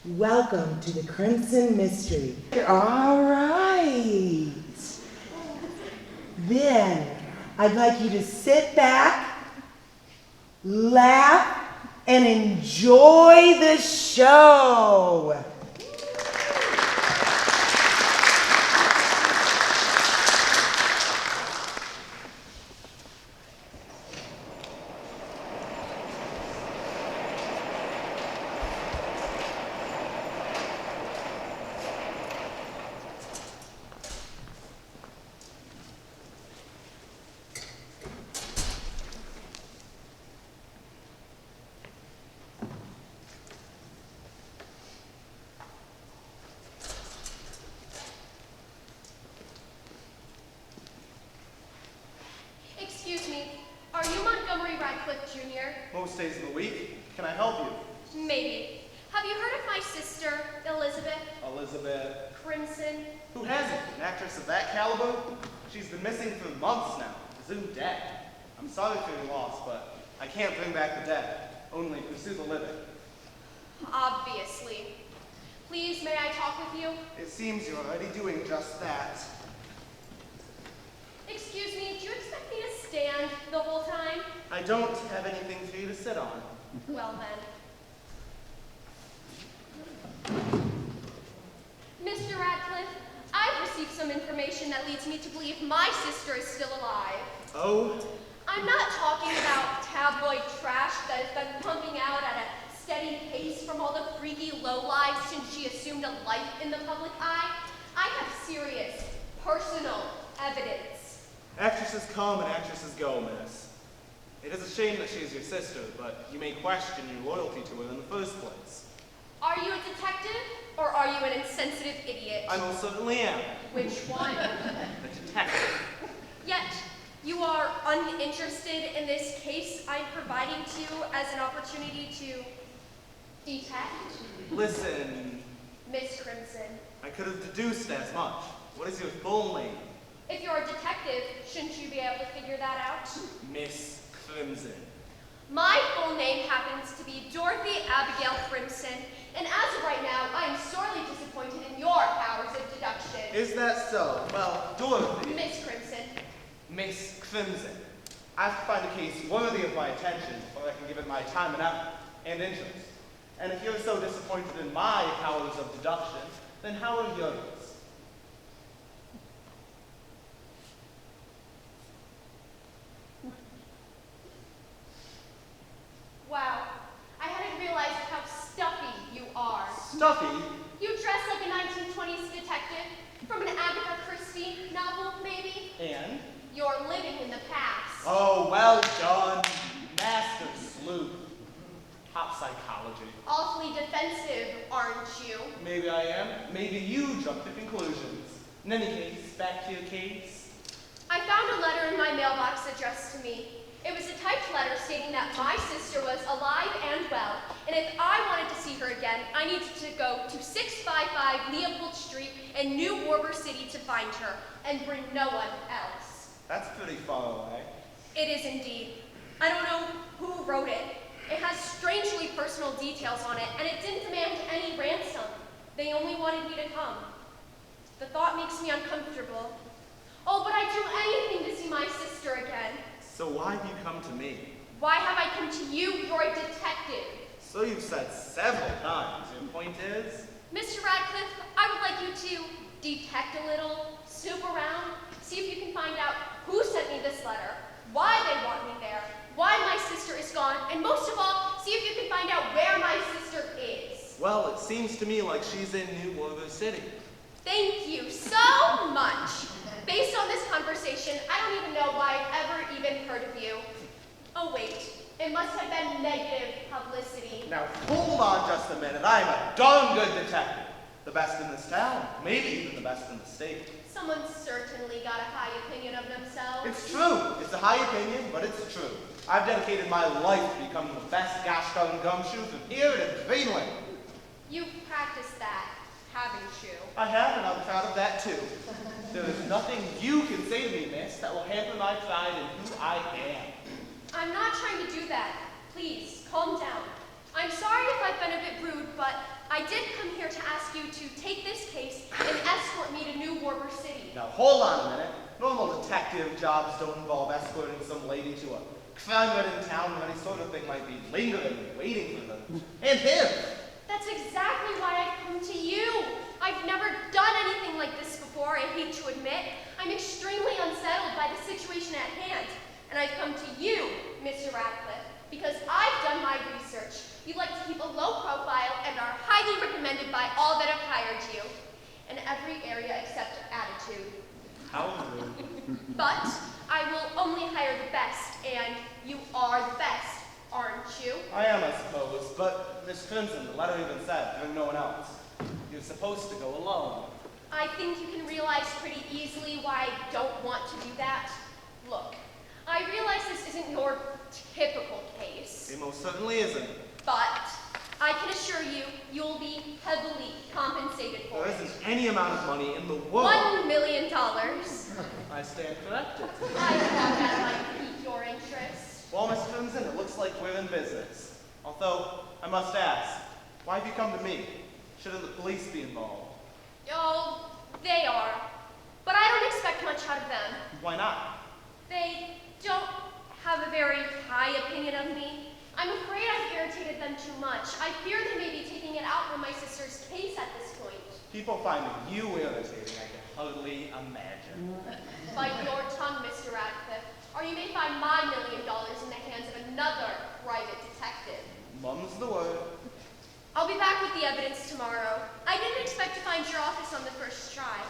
Welcome to the Crimson Mystery. All right. Then, I'd like you to sit back, laugh, and enjoy the show. Most days of the week. Can I help you? Maybe. Have you heard of my sister, Elizabeth? Elizabeth. Crimson? Who hasn't? An actress of that caliber? She's been missing for months now, presumed dead. I'm sorry for your loss, but I can't bring back the dead, only pursue the living. Obviously. Please, may I talk with you? It seems you're already doing just that. Excuse me, do you expect me to stand the whole time? I don't have anything for you to sit on. Well then. Mr. Radcliffe, I've received some information that leads me to believe my sister is still alive. Oh? I'm not talking about tabloid trash that has been pumping out at a steady pace from all the freaky lowlives since she assumed a life in the public eye. I have serious, personal evidence. Actresses come and actresses go, miss. It is a shame that she is your sister, but you may question your loyalty to her in the first place. Are you a detective, or are you an insensitive idiot? I most certainly am. Which one? A detective. Yet, you are uninterested in this case I'm providing to you as an opportunity to detect? Listen. Miss Crimson. I could have deduced as much. What is your full name? If you're a detective, shouldn't you be able to figure that out? Miss Crimson. My full name happens to be Dorothy Abigail Crimson, and as of right now, I am sorely disappointed in your powers of deduction. Is that so? Well, Dorothy. Miss Crimson. Miss Crimson. I have to find a case worthy of my attention before I can give it my time and effort and interest. And if you're so disappointed in my powers of deduction, then how are yours? Wow, I hadn't realized how stuffy you are. Stuffy? You dress like a 1920s detective from an Agatha Christie novel, maybe? And? You're living in the past. Oh, well done. Master sleuth. Top psychology. Awfully defensive, aren't you? Maybe I am. Maybe you jump to conclusions. In any case, back to your case. I found a letter in my mailbox addressed to me. It was a typed letter stating that my sister was alive and well, and if I wanted to see her again, I needed to go to 655 Leopold Street in New Warber City to find her, and bring no one else. That's pretty far away. It is indeed. I don't know who wrote it. It has strangely personal details on it, and it didn't demand any ransom. They only wanted me to come. The thought makes me uncomfortable. Oh, but I'd do anything to see my sister again. So why have you come to me? Why have I come to you? You're a detective. So you've said several times. Your point is? Mr. Radcliffe, I would like you to detect a little, snoop around, see if you can find out who sent me this letter, why they want me there, why my sister is gone, and most of all, see if you can find out where my sister is. Well, it seems to me like she's in New Warber City. Thank you so much. Based on this conversation, I don't even know why I've ever even heard of you. Oh wait, it must have been negative publicity. Now hold on just a minute. I'm a darn good detective. The best in this town, maybe even the best in the state. Someone's certainly got a high opinion of themselves. It's true. It's a high opinion, but it's true. I've dedicated my life to becoming the best gosh darn gumshoe from here to Greenland. You've practiced that, haven't you? I have, and I'm proud of that too. There is nothing you can say to me, miss, that will hamper my pride in who I am. I'm not trying to do that. Please, calm down. I'm sorry if I've been a bit rude, but I did come here to ask you to take this case and escort me to New Warber City. Now, hold on a minute. Normal detective jobs don't involve escorting some lady to a crime red in town where any sort of thing might be lingering, waiting for them. And him! That's exactly why I've come to you. I've never done anything like this before, I hate to admit. I'm extremely unsettled by the situation at hand. And I've come to you, Mr. Radcliffe, because I've done my research. You like to keep a low profile and are highly recommended by all that have hired you. In every area except attitude. How rude. But I will only hire the best, and you are the best, aren't you? I am, I suppose, but Miss Crimson, the letter even said, bring no one else. You're supposed to go alone. I think you can realize pretty easily why I don't want to do that. Look, I realize this isn't your typical case. It most certainly isn't. But I can assure you, you'll be heavily compensated for There it. isn't any amount of money in the world. $1 million. I stand corrected. I thought that might pique your interest. Well, Miss Crimson, it looks like we're in business. Although, I must ask, why have you come to me? Shouldn't the police be involved? Oh, they are. But I don't expect much out of them. Why not? They don't have a very high opinion of me. I'm afraid I've irritated them too much. I fear they may be taking it out on my sister's case at this point. People finding you irritating, I can hardly imagine. Bite your tongue, Mr. Radcliffe, or you may find my $1 million in the hands of another private detective. Mum's the word. I'll be back with the evidence tomorrow. I didn't expect to find your office on the first try.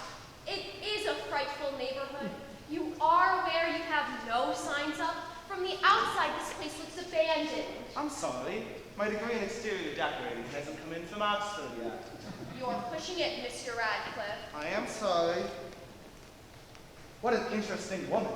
It is a frightful neighborhood. You are aware you have no signs up? From the outside, this place looks abandoned. I'm sorry. My degree in exterior decorating hasn't come in from Oxford yet. You're pushing it, Mr. Radcliffe. I am sorry. What an interesting woman.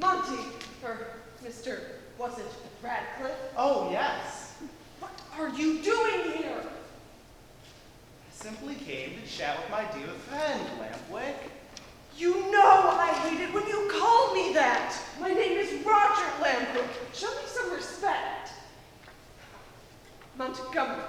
Monty, or Mr. Was it Radcliffe? Oh, yes. What are you doing here? I simply came to chat with my dear friend, Lampwick. You know I hate it when you call me that. My name is Roger Laingsburg. Show me some respect. Montgomery,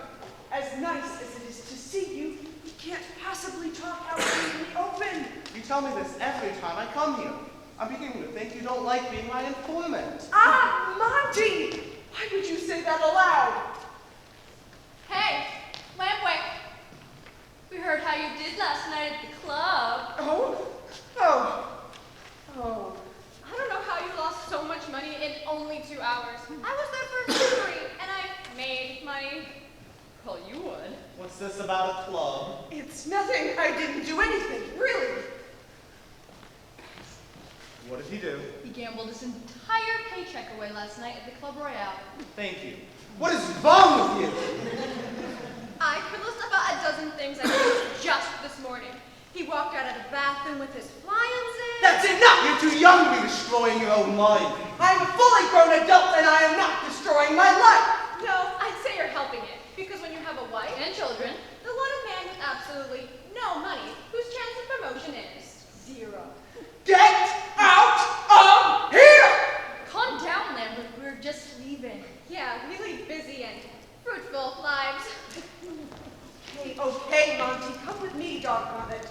as nice as it is to see you, we can't possibly talk out here in the open. You tell me this every time I come here. I'm beginning to think you don't like being my informant. Ah, Monty! Why would you say that aloud? Hey, Lampwick. We heard how you did last night at the club. Oh. I don't know how you lost so much money in only 2 hours. I was there for free, and I made money. Well, you would. What's this about a club? It's nothing. I didn't do anything, really. What did he do? He gambled his entire paycheck away last night at the Club Royale. Thank you. What is wrong with you? I could list about a dozen things I did just this morning. He walked out of the bathroom with his fiancée. That's enough! You're too young to be destroying your own life. I'm a fully grown adult and I am not destroying my life. No, I'd say you're helping it. Because when you have a wife and children, the one a man with absolutely no money, whose chance of promotion is 0. Get out of here! Calm down, Lambert. We're just leaving. Yeah, really busy and fruitful lives. Okay, Monty, come with me, doggone it.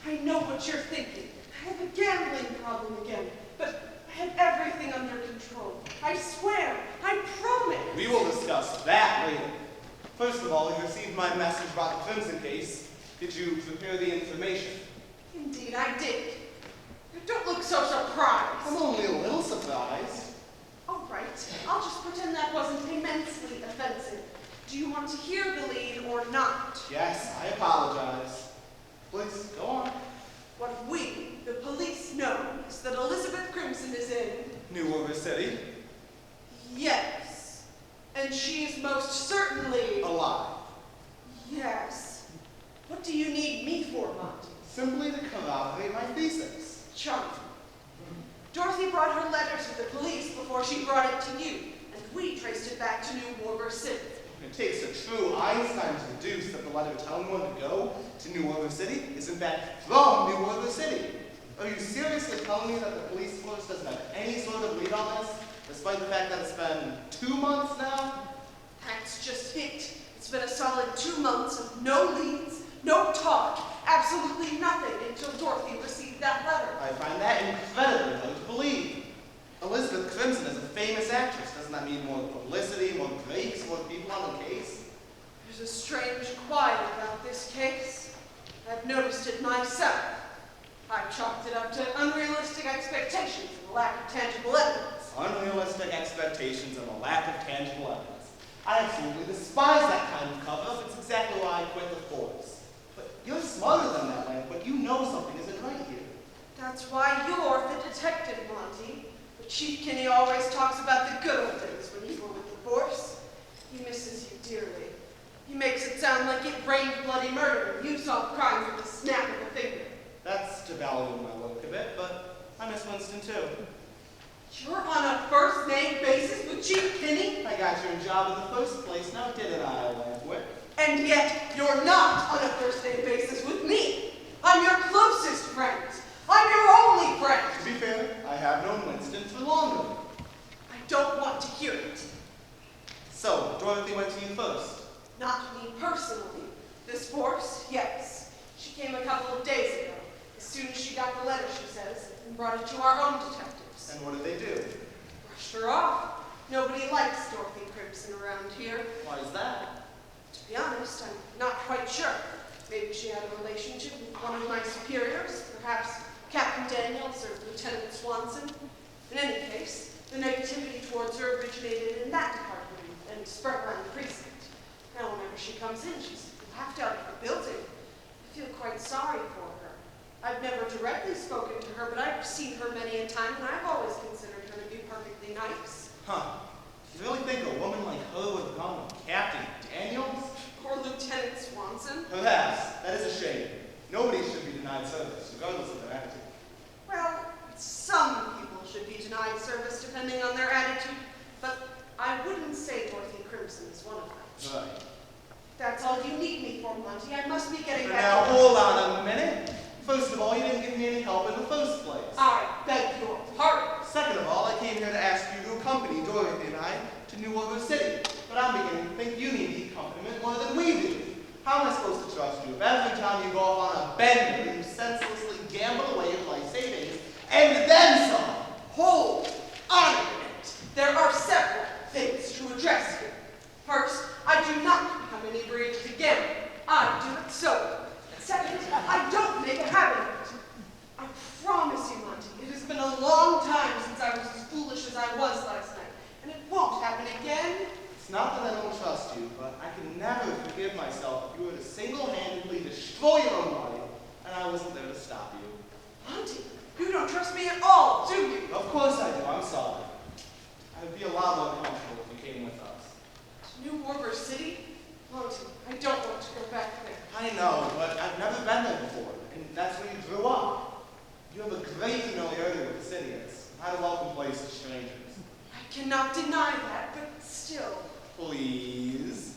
I know what you're thinking. I have a gambling problem again, but I have everything under control. I swear, I promise. We will discuss that later. First of all, you received my message about the Crimson case. Did you prepare the information? Indeed, I did. Don't look so surprised. I'm only a little surprised. All right, I'll just pretend that wasn't immensely offensive. Do you want to hear the lead or not? Yes, I apologize. Please, go on. simply to corroborate my thesis. Charming. Dorothy brought her letter to the police before she brought it to you, and we traced it back to New Warburg City. It takes a true Einstein to deduce that the letter telling one to go to New Warburg City is in fact from New Warburg City. Are you seriously telling me that the police force doesn't have any sort of lead on this, despite the fact that it's been 2 months now? That's just it. It's been a solid 2 months of no leads, no talk, absolutely nothing until Dorothy received that letter. I find that incredibly hard to believe. Elizabeth Crimson is a famous actress. Doesn't that mean more publicity, more breaks, more people on the case? There's a strange quiet about this case. I've noticed it myself. I've chalked it up to unrealistic expectations and a lack of tangible evidence. Unrealistic expectations and a lack of tangible evidence. I absolutely despise that kind of cover-up. It's exactly why I quit the force. But you're smarter than that, Lamp, but you know something isn't right here. That's why you're the detective, Monty. But Chief Kinney always talks about the good old days when you were with the force. He misses you dearly. He makes it sound like it rained bloody murder and you solved crimes with the snap of a finger. That's devaluing my work a bit, but I miss Winston too. You're on a first-name basis with Chief Kinney? I got your job in the first place, now didn't I, Lampwick? And yet, you're not on a first-name basis with me. I'm your closest friend. I'm your only friend. To be fair, I have known Winston for longer. I don't want to hear it. So, Dorothy went to you first. Not me personally. This force, yes. She came a couple of days ago. As soon as she got the letter, she says, and brought it to our own detectives. And what did they do? Brushed her off. Nobody likes Dorothy Crimson around here. Why is that? To be honest, I'm not quite sure. Maybe she had a relationship with one of my superiors, perhaps Captain Daniels or Lieutenant Swanson. In any case, the negativity towards her originated in that department and spread around the precinct. Now, whenever she comes in, she's laughed out of the building. I feel quite sorry for her. I've never directly spoken to her, but I've seen her many a time, and I've always considered her to be perfectly nice. Huh. You really think a woman like her would have gone with Captain Daniels? Or Lieutenant Swanson. Perhaps. That is a shame. Nobody should be denied service, regardless of their attitude. Well, some people should be denied service depending on their attitude, but I wouldn't say Dorothy Crimson is one of them. Right. That's all you need me for, Monty. I must be getting back. Now, hold on a minute. First of all, you didn't give me any help in the first place. I beg your pardon. Second of all, I came here to ask you to accompany Dorothy and I to New Warburg City. But I'm beginning to think you need the accompaniment more than we do. How am I supposed to trust you if every time you go off on a bender, you senselessly gamble away your life savings, and then some? Hold on a minute. There are several things to address here. First, I do not become inebriated again. I do it sober. Second, I don't make a habit of it. I promise you, Monty, it has been a long time since I was as foolish as I was last night, and it won't happen again. It's not that I don't trust you, but I can never forgive myself if you were to single-handedly destroy your own life, and I wasn't there to stop you. Monty, you don't trust me at all, do you? Of course I do. I'm sorry. I would be a lot more comfortable if you came with us. To New Warburg City? Monty, I don't want to go back there. I know, but I've never been there before, and that's where you grew up. You have a great familiarity with the city. It's not a welcome place to strangers. I cannot deny that, but still. Please.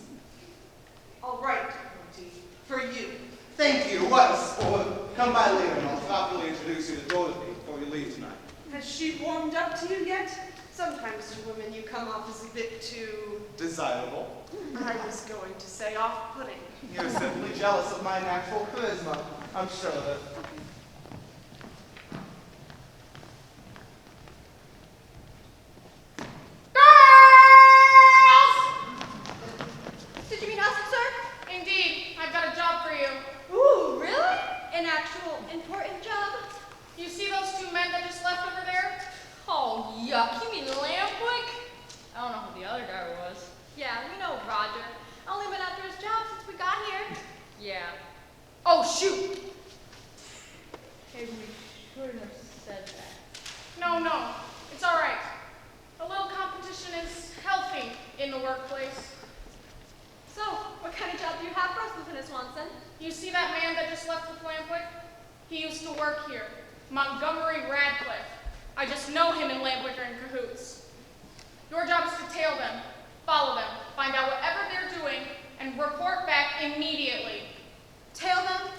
All right, Monty, for you. Thank you. What a sport. Come by later, and I'll properly introduce you to Dorothy before you leave tonight. Has she warmed up to you yet? Sometimes to women you come off as a bit too... Desirable. I was going to say off-putting. You're simply jealous of my natural charisma. I'm sure of it. Did you mean us, sir? Indeed. I've got a job for you. Ooh, really? An actual important job? You see those two men that just left over there? Oh, yuck. You mean Lampwick? I don't know who the other guy was. Yeah, we know Roger. Only been after his job since we got here. Yeah. Oh, shoot! Maybe we shouldn't have said that. No, it's all right. A little competition is healthy in the workplace. So, what kind of job do you have for us, Lieutenant Swanson? You see that man that just left with Lampwick? He used to work here. Montgomery Radcliffe. I just know him and Lamb are in cahoots. Your job is to tail them, follow them, find out whatever they're doing, and report back immediately. Tail them,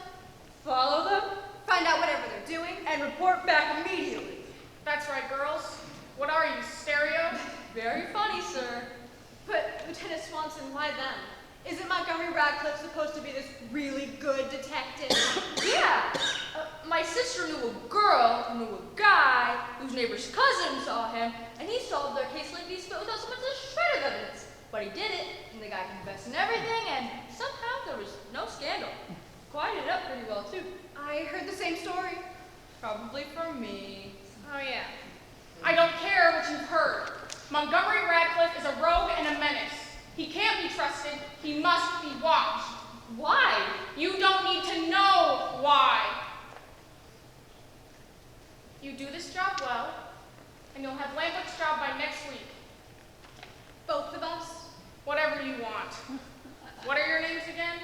follow them, find out whatever they're doing, and report back immediately. That's right, girls. What are you, stereo? Very funny, sir. But, Lieutenant Swanson, why them? Isn't Montgomery Radcliffe supposed to be this really good detective? Yeah. My sister knew a girl who knew a guy whose neighbor's cousin saw him, and he solved their case like these but without so much as a shred of evidence. But he did it, and the guy confessed and everything, and somehow there was no scandal. Quieted it up pretty well, too. I heard the same story. Probably from me. Oh, yeah. I don't care what you've heard. Montgomery Radcliffe is a rogue and a menace. He can't be trusted. He must be watched. Why? You don't need to know why. You do this job well, and you'll have Lambert's job by next week. Both of us? Whatever you want. What are your names again?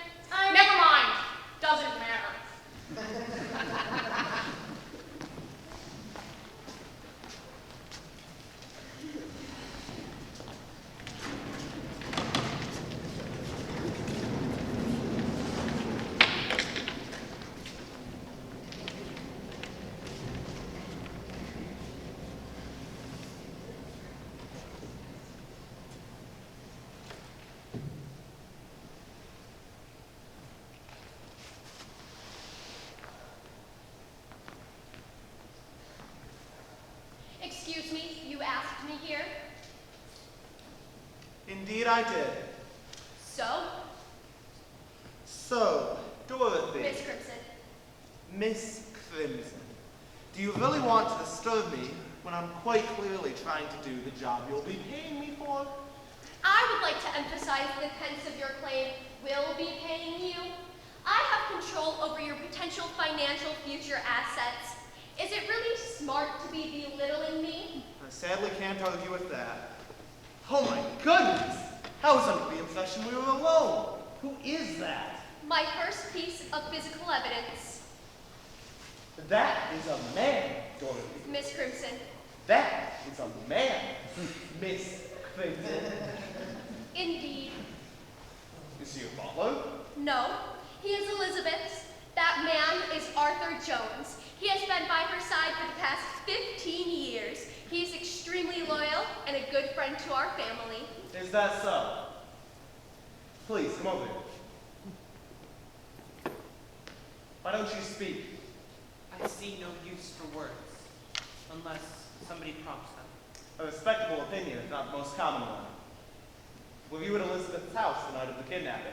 Never mind. Doesn't matter. Excuse me, you asked me here? Indeed I did. So? So, Dorothy. Miss Crimson. Miss Crimson, do you really want to disturb me when I'm quite clearly trying to do the job you'll be paying me for? I would like to emphasize the tense of your claim, will be paying you. I have control over your potential financial future assets. Is it really smart to be belittling me? I sadly can't argue with that. Oh my goodness! I was under the impression we were alone. Who is that? My first piece of physical evidence. That is a man, Dorothy. Miss Crimson. That is a man, Miss Crimson. Indeed. Is he a butler? No, he is Elizabeth's. That man is Arthur Jones. He has been by her side for the past 15 years. He's extremely loyal and a good friend to our family. Is that so? Please, come over here. Why don't you speak? I see no use for words, unless somebody prompts them. A respectable opinion, if not the most common one. Were you at Elizabeth's house the night of the kidnapping?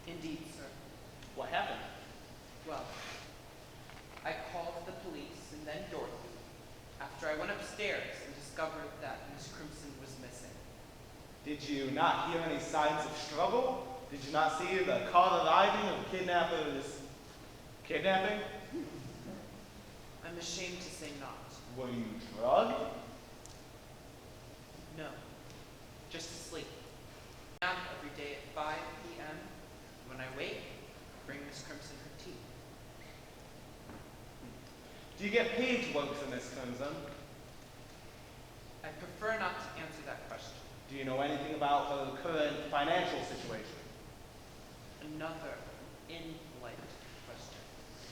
Indeed, sir. What happened? Well, I called the police and then Dorothy after I went upstairs and discovered that Miss Crimson was missing. Did you not hear any signs of struggle? Did you not see the car arriving of the kidnappers kidnapping? I'm ashamed to say not. Were you drugged? No, just asleep. I nap every day at 5 p.m. When I wake, bring Miss Crimson her tea. Do you get paid to work for Miss Crimson? I prefer not to answer that question. Do you know anything about her current financial situation? Another impolite question.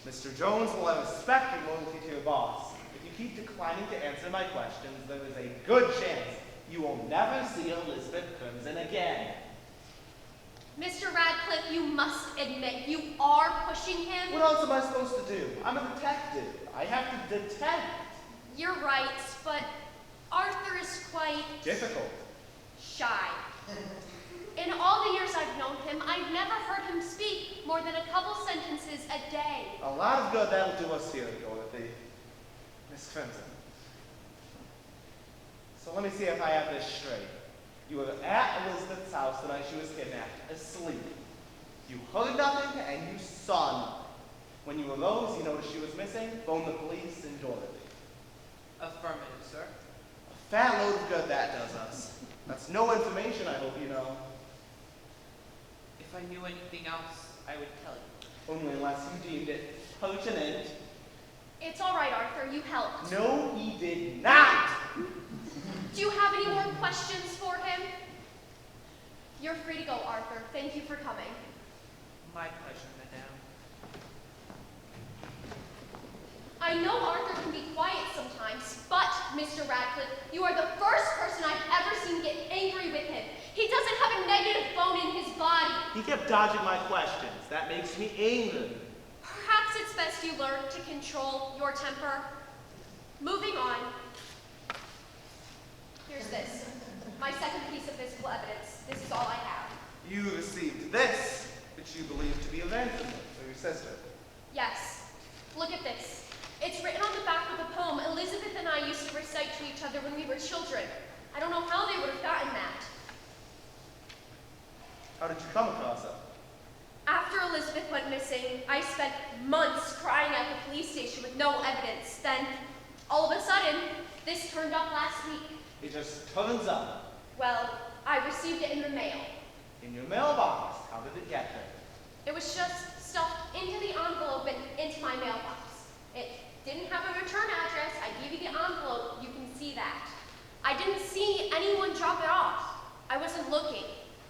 Mr. Jones will have respect and loyalty to your boss. If you keep declining to answer my questions, there is a good chance you will never see Elizabeth Crimson again. Mr. Radcliffe, you must admit you are pushing him. What else am I supposed to do? I'm a detective. I have to detect. You're right, but Arthur is quite Difficult. shy. In all the years I've known him, I've never heard him speak more than a couple sentences a day. A lot of good that'll do us here, Dorothy. Miss Crimson. So let me see if I have this straight. You were at Elizabeth's house the night she was kidnapped, asleep. You heard nothing and you saw nothing. When you arose, you noticed she was missing, phoned the police, and Dorothy. Affirmative, sir. A fat load of good that does us. That's no information, I hope you know. If I knew anything else, I would tell you. Only unless you deemed it pertinent. It's all right, Arthur. You helped. No, he did not! Do you have any more questions for him? You're free to go, Arthur. Thank you for coming. My pleasure, madame. I know Arthur can be quiet sometimes, but, Mr. Radcliffe, you are the first person I've ever seen get angry with him. He doesn't have a negative bone in his body. He kept dodging my questions. That makes me angry. Perhaps it's best you learn to control your temper. Moving on. Here's this. My second piece of physical evidence. This is all I have. You received this, which you believe to be a ransom for your sister. Yes. Look at this. It's written on the back of a poem Elizabeth and I used to recite to each other when we were children. I don't know how they would have gotten that. How did you come across it? After Elizabeth went missing, I spent months crying at the police station with no evidence. Then, all of a sudden, this turned up last week. It just turns up. Well, I received it in the mail. In your mailbox. How did it get there? It was just stuffed into the envelope and into my mailbox. It didn't have a return address. I gave you the envelope. You can see that. I didn't see anyone drop it off. I wasn't looking,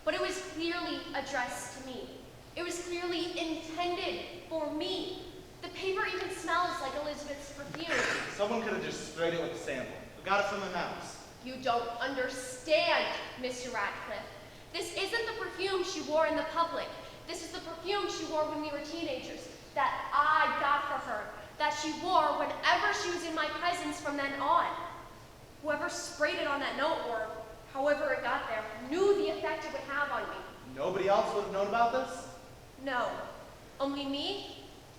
but it was clearly addressed to me. It was clearly intended for me. The paper even smells like Elizabeth's perfume. Someone could have just sprayed it with a sample. We got it from the house. You don't understand, Mr. Radcliffe. This isn't the perfume she wore in the public. This is the perfume she wore when we were teenagers, that I got for her, that she wore whenever she was in my presence from then on. Whoever sprayed it on that note, or however it got there, knew the effect it would have on me. Nobody else would have known about this? No, only me,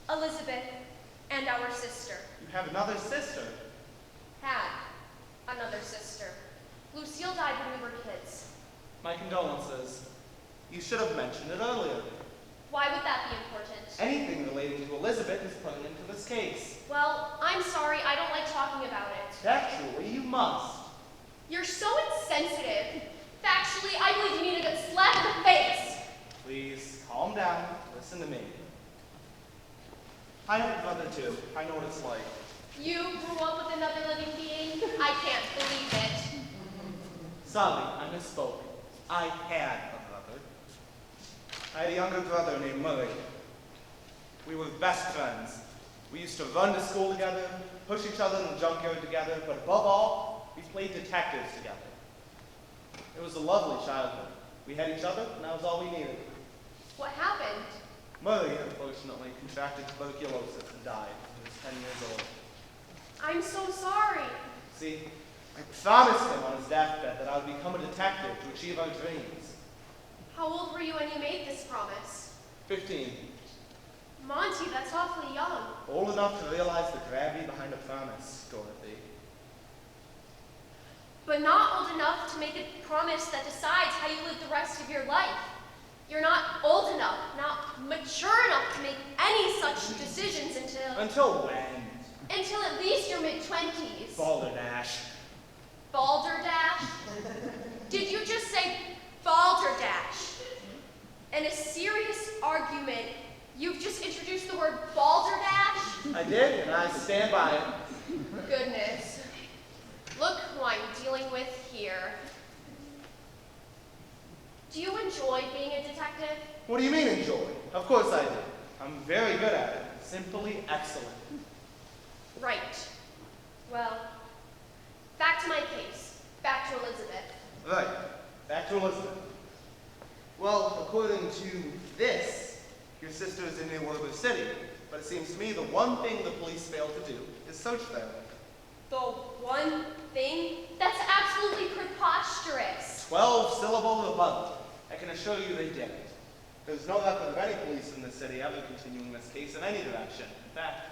Elizabeth, and our sister. You have another sister. Had another sister. Lucille died when we were kids. My condolences. You should have mentioned it earlier. Why would that be important? Anything relating to Elizabeth is pertinent to this case. Well, I'm sorry, I don't like talking about it. Actually, you must. You're so insensitive. Factually, I believe you need a good slap in the face. Please, calm down. Listen to me. I have a brother too. I know what it's like. You grew up with another living being? I can't believe it. Sorry, I misspoke. I had a brother. I had a younger brother named Murray. We were best friends. We used to run to school together, push each other in the junkyard together, but above all, we played detectives together. It was a lovely childhood. We had each other, and that was all we needed. What happened? Murray, unfortunately, contracted tuberculosis and died. He was 10 years old. I'm so sorry. See, I promised him on his deathbed that I would become a detective to achieve our dreams. How old were you when you made this promise? 15. Monty, that's awfully young. Old enough to realize the gravity behind a promise, Dorothy. But not old enough to make a promise that decides how you live the rest of your life. You're not old enough, not mature enough to make any such decisions Until when? Until at least your mid-20s. Balderdash. Balderdash? Did you just say balderdash? In a serious argument, you've just introduced the word balderdash? I did, and I stand by it. Goodness. Look who I'm dealing with here. Do you enjoy being a detective? What do you mean enjoy? Of course I do. I'm very good at it. Simply excellent. Right. Well, back to my case. Back to Elizabeth. Right. Back to Elizabeth. Well, according to this, your sister is in New Orleans City, but it seems to me the one thing the police failed to do is search there. The one thing? That's absolutely preposterous. 12-syllable rebuttal. I can assure you they didn't. There's no record of any police in the city ever continuing this case in any direction. In fact,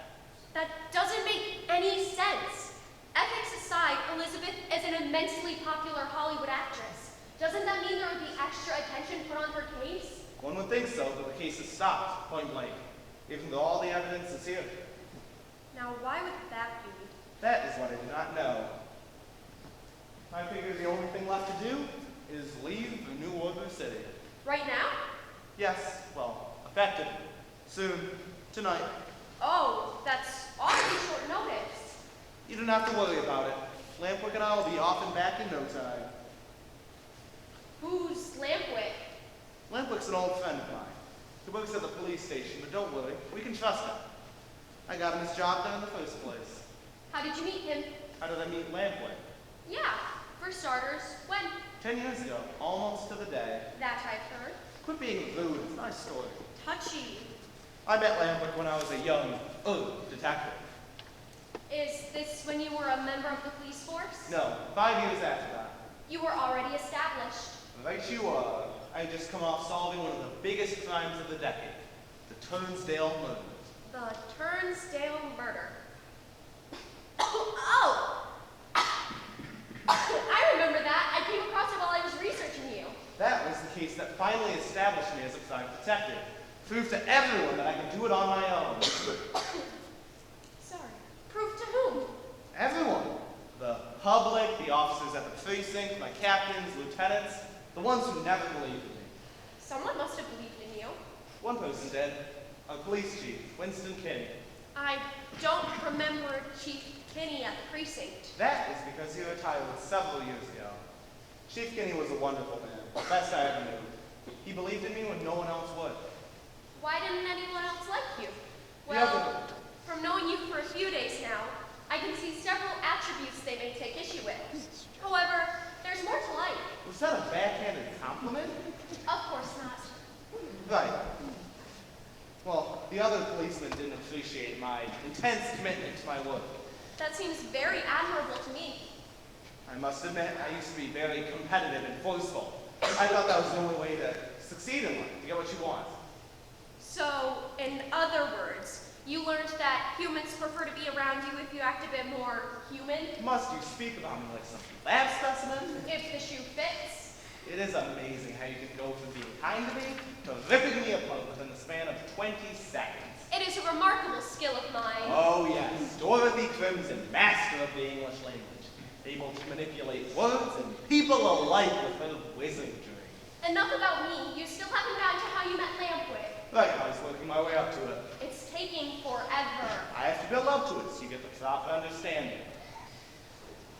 That doesn't make any sense. Ethics aside, Elizabeth is an immensely popular Hollywood actress. Doesn't that mean there would be extra attention put on her case? one would think so, but the case is stopped, point blank, even though all the evidence is here. Now, why would that be? That is what I do not know. I figure the only thing left to do is leave the New Orleans City. Right now? Yes, well, effectively. Soon. Tonight. Oh, that's awfully short notice. You don't have to worry about it. Lampwick and I will be off and back in no time. Who's Lampwick? Lampwick's an old friend of mine. He works at the police station, but don't worry, we can trust him. I got him his job there in the first place. How did you meet him? How did I meet Lampwick? Yeah, for starters, when? 10 years ago, almost to the day. That I've heard. Quit being rude, it's my story. Touchy. I met Lampwick when I was a young, detective. Is this when you were a member of the police force? No, 5 years after that. You were already established. Right you are. I had just come off solving one of the biggest crimes of the decade. The Turnsdale murder. The Turnsdale murder. Oh! I remember that. I came across it while I was researching you. That was the case that finally established me as a private detective. Proved to everyone that I can do it on my own. Sorry. Proof to whom? Everyone. The public, the officers at the precinct, my captains, lieutenants, the ones who never believed in me. Someone must have believed in you. One person did. Our police chief, Winston Kinney. I don't remember Chief Kinney at the precinct. That is because he retired several years ago. Chief Kinney was a wonderful man, the best I ever knew. He believed in me when no one else would. Why didn't anyone else like you? Yeah, Well, from knowing you for a few days now, I can see several attributes they may take issue with. However, there's more to life. Was that a backhanded compliment? Of course not. Right. Well, the other policemen didn't appreciate my intense commitment to my work. That seems very admirable to me. I must admit, I used to be very competitive and forceful. I thought that was the only way to succeed in life, to get what you want. So, in other words, you learned that humans prefer to be around you if you act a bit more human? Must you speak about me like some lab specimen? If the shoe fits. It is amazing how you can go from being kind to me to ripping me apart within the span of 20 seconds. It is a remarkable skill of mine. Oh yes, Dorothy Crimson, master of the English language, able to manipulate words and people alike with her wizardry. Enough about me. You still haven't gotten to how you met Lampwick. Right, I was working my way up to it. It's taking forever. I have to build up to it so you get the proper understanding.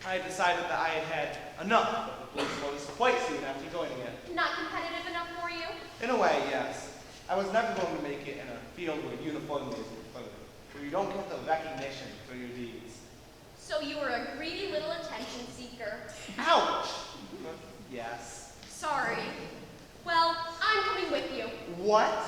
I had decided that I had had enough of the police force quite soon after joining it. Not competitive enough for you? In a way, yes. I was never going to make it in a field where uniformity is preferred, where you don't get the recognition for your deeds. So you were a greedy little attention seeker. Ouch! Yes. Sorry. Well, I'm coming with you. What?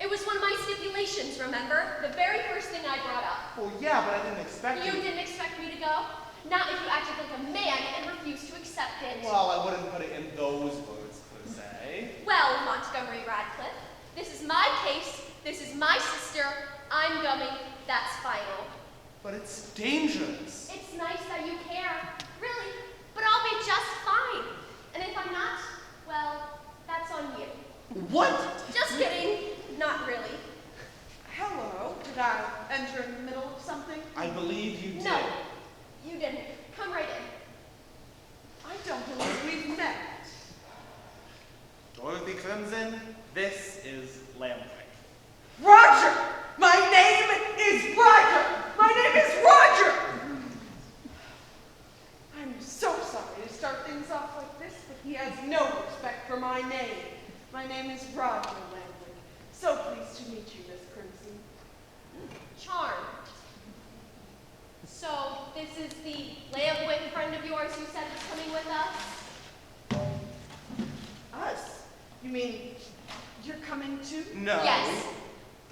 It was one of my stipulations, remember? The very first thing I brought up. Well, yeah, but I didn't expect You didn't expect me to go? Not if you acted like a man and refused to accept it. Well, I wouldn't put it in those words, per se. Well, Montgomery Radcliffe, this is my case, this is my sister, I'm coming, that's final. But it's dangerous. It's nice that you care, really, but I'll be just fine. And if I'm not, well, that's on you. What? Just kidding, not really. Hello. Did I enter in the middle of something? I believe you did. No, you didn't. Come right in. I don't believe we've met. Dorothy Crimson, this is Lampwick. Roger! My name is Roger! My name is Roger! I'm so sorry to start things off like this, but he has no respect for my name. My name is Roger Lampwick. So pleased to meet you, Miss Crimson. Charmed. So, this is the Lampwick friend of yours you said was coming with us? Us? You mean you're coming too? No. Yes.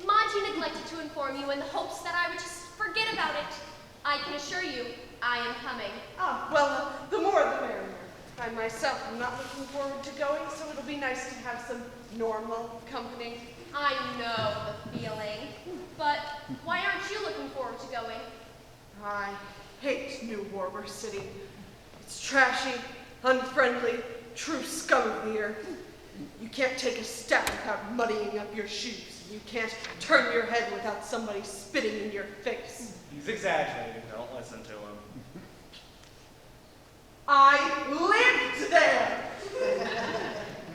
Monty neglected to inform you in the hopes that I would just forget about it. I can assure you, I am coming. Ah, well, the more the merrier. I myself am not looking forward to going, so it'll be nice to have some normal company. I know the feeling. But why aren't you looking forward to going? I hate New Warber City. It's trashy, unfriendly, true scum of the earth. You can't take a step without muddying up your shoes. You can't turn your head without somebody spitting in your face. He's exaggerating. Don't listen to him. I lived there!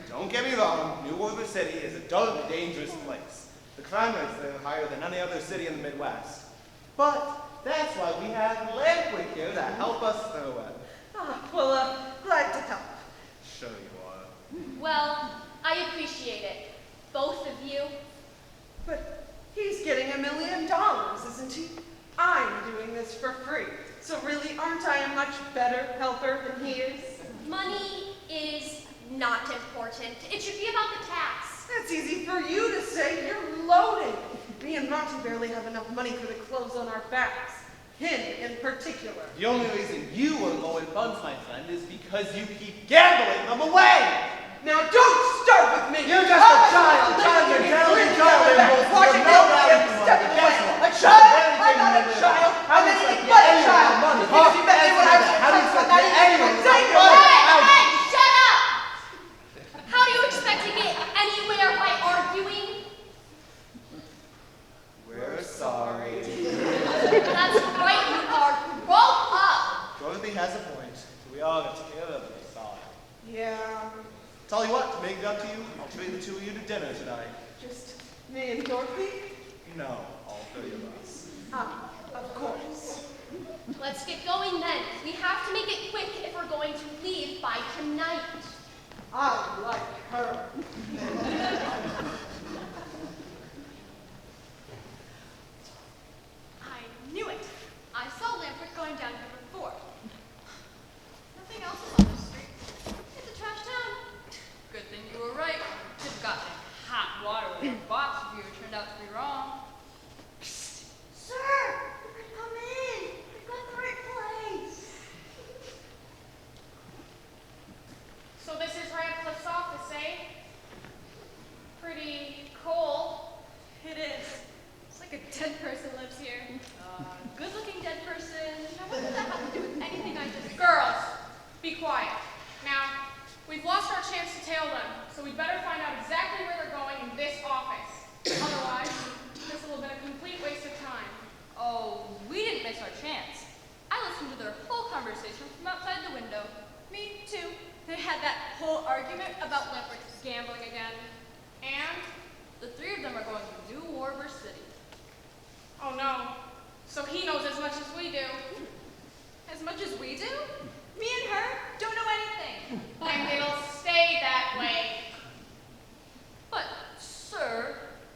Don't get me wrong, New Orleans City is a dark, dangerous place. The crime rates there are higher than any other city in the Midwest. But that's why we have Laingsburg here to help us through it. Glad to help. Sure you are. Well, I appreciate it. Both of you. But he's getting $1 million, isn't he? I'm doing this for free. So really, aren't I a much better helper than he is? Money is not important. It should be about the tax. That's easy for you to say. You're loaded. Me and Monty barely have enough money for the clothes on our backs. Him in particular. The only reason you are low in funds, my friend, is because you keep gambling them away! Now don't start with me! You're just a child, you're a child, Watching no me value and to money. stepping Guess away. what? A child? Very I'm not a good child. How I'm do you anything expect but a anyone child. money? Because you bet me when I was How do you a expect child, not even anyone a money? money? Hey, shut up! How do you expect to get anywhere by arguing? We're sorry. That's right, you are. Grow up! Dorothy has a point. We are terribly sorry. Yeah, Tell you what, to make it up to you, I'll treat the two of you to dinner tonight. just me and Dorothy? No, all three of us. Ah, of course. Let's get going then. We have to make it quick if we're going to leave by tonight. I like her. I knew it. I saw Laingsburg going down here before. Nothing else is on the street. It's a trash town. Good thing you were right. Could have gotten in hot water with a box if you had turned out to be wrong. Sir, you can come in. We've got the right place. So this is Radcliffe's office, eh? Pretty cool. It is. It's like a dead person lives here. Good-looking dead person. Now, what does that have to do with anything I just... Girls, be quiet. Now, we've lost our chance to tail them, so we'd better find out exactly where they're going in this office. Otherwise, this will have been a complete waste of time. Oh, we didn't miss our chance. I listened to their whole conversation from outside the window. Me, too. They had that whole argument about Laingsburg gambling again. And? The three of them are going to New Warburg City. Oh no. So he knows as much as we do. As much as we do? Me and her don't know anything. And it'll stay that way. But, sir,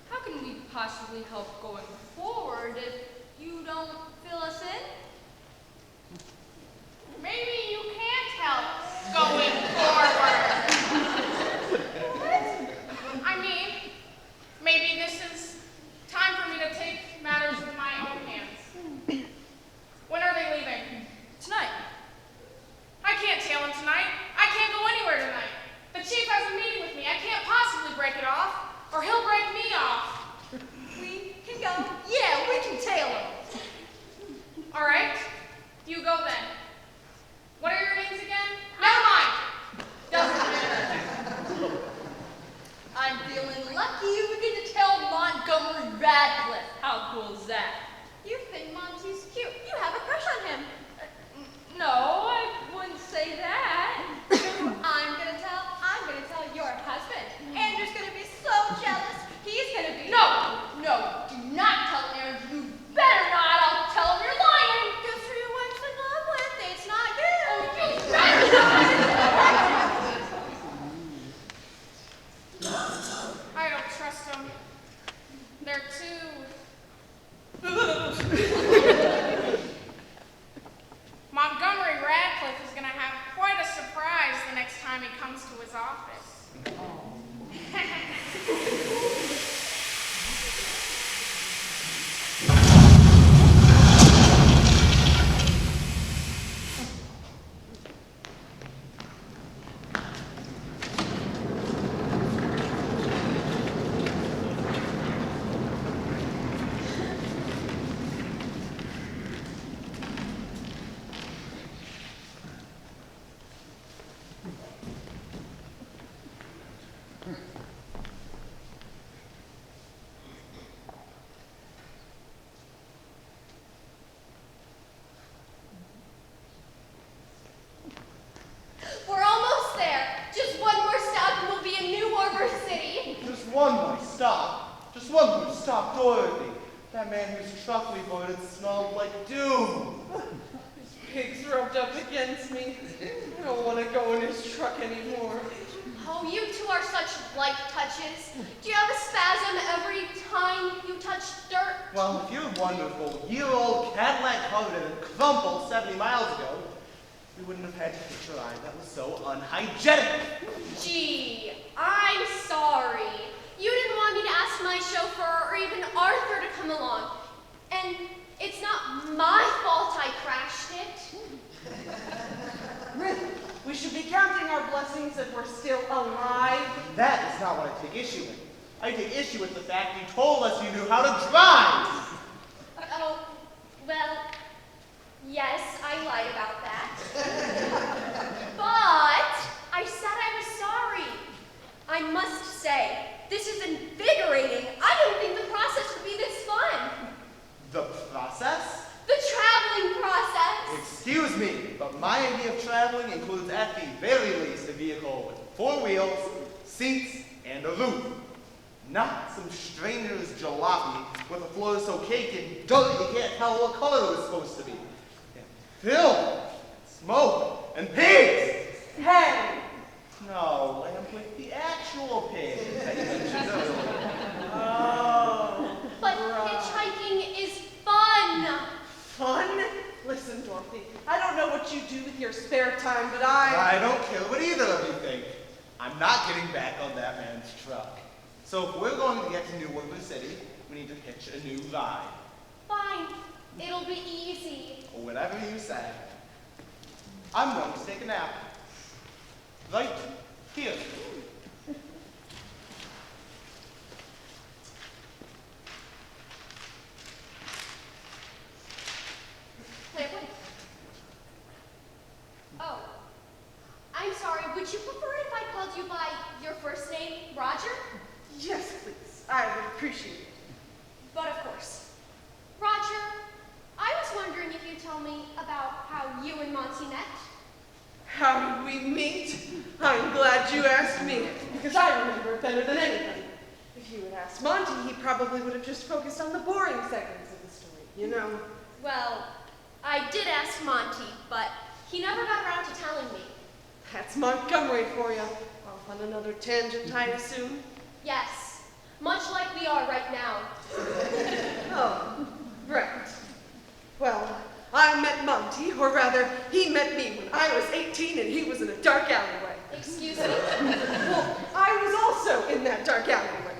how can we possibly help going forward if you don't fill us in? Maybe you can't help going forward. I mean, maybe this is time for me to take matters in my own hands. When are they leaving? Tonight. I can't tail them tonight. I can't go anywhere tonight. The chief has a meeting with me. I can't possibly break it off, or he'll break me off. We can go. Yeah, we can tail them. All right, you go then. What are your names again? Never mind. Doesn't matter. I'm feeling lucky we get to tell Montgomery Radcliffe. How cool is that? You think Monty's cute. You have a crush on him. No, I wouldn't say that. Who I'm gonna tell your husband. Andrew's gonna be so jealous. He's gonna be... No, do not tell Aaron. You better not. I'll tell him you're lying. Guess who your wife's in love with? It's not you. Oh, you I don't trust them. They're too... Montgomery Radcliffe is going to have quite a surprise the next time he comes to his office. That man whose truck we boarded smelled like doom. Pigs rubbed up against me. I don't want to go in his truck anymore. Oh, you two are such light touches. Do you have a spasm every time you touch dirt? Well, if your wonderful year-old Cadillac covered in crumple 70 miles ago, we wouldn't have had to hitch a ride. That was so unhygienic. Gee, I'm sorry. You didn't want me to ask my chauffeur or even Arthur to come along. And it's not my fault I crashed it. Really, we should be counting our blessings if we're still alive. That is not what I take issue with. I take issue with the fact you told us you knew how to drive. Oh, well, yes, I lied about that. But I said I was sorry. I must say, this is invigorating. I didn't think the process would be this fun. The process? The traveling process. Excuse me, but my idea of traveling includes at the very least a vehicle with 4 wheels, seats, and a roof. Not some stranger's jalopy with the floor so caked and dirty you can't tell what color it was supposed to be. And film, smoke, and pigs! Hey! No, Lamplight, the actual pigs that you mentioned earlier. Oh. But hitchhiking is fun. Fun? Listen, Dorothy, I don't know what you do with your spare time, but I don't care what either of you think. I'm not getting back on that man's truck. So if we're going to get to New River City, we need to hitch a new ride. Fine. It'll be easy. Or whatever you say. I'm going to take a nap. Right here. Wait. Oh. I'm sorry. Would you prefer it if I called you by your first name, Roger? Yes, please. I would appreciate it. But of course. Roger, I was wondering if you'd tell me about how you and Monty met. How did we meet? I'm glad you asked me, because I remember it better than anybody. If you had asked Monty, he probably would have just focused on the boring segments of the story, you know. Well, I did ask Monty, but he never got around to telling me. That's Montgomery for you. Off on another tangent, I assume. Yes, much like we are right now. Oh, right. Well, I met Monty, or rather, he met me when I was 18 and he was in a dark alleyway. Excuse me? Well, I was also in that dark alleyway.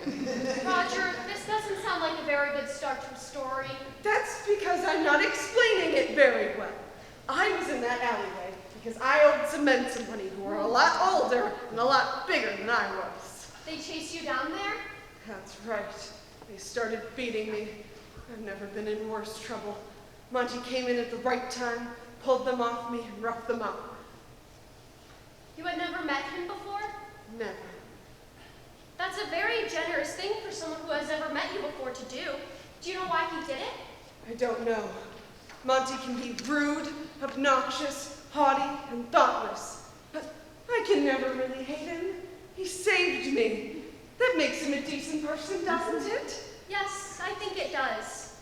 Roger, this doesn't sound like a very good start to a story. That's because I'm not explaining it very well. I was in that alleyway because I owed some men some money who were a lot older and a lot bigger than I was. They chased you down there? That's right. They started beating me. I've never been in worse trouble. Monty came in at the right time, pulled them off me, and roughed them up. You had never met him before? Never. That's a very generous thing for someone who has never met you before to do. Do you know why he did it? I don't know. Monty can be rude, obnoxious, haughty, and thoughtless. But I can never really hate him. He saved me. That makes him a decent person, doesn't it? Yes, I think it does.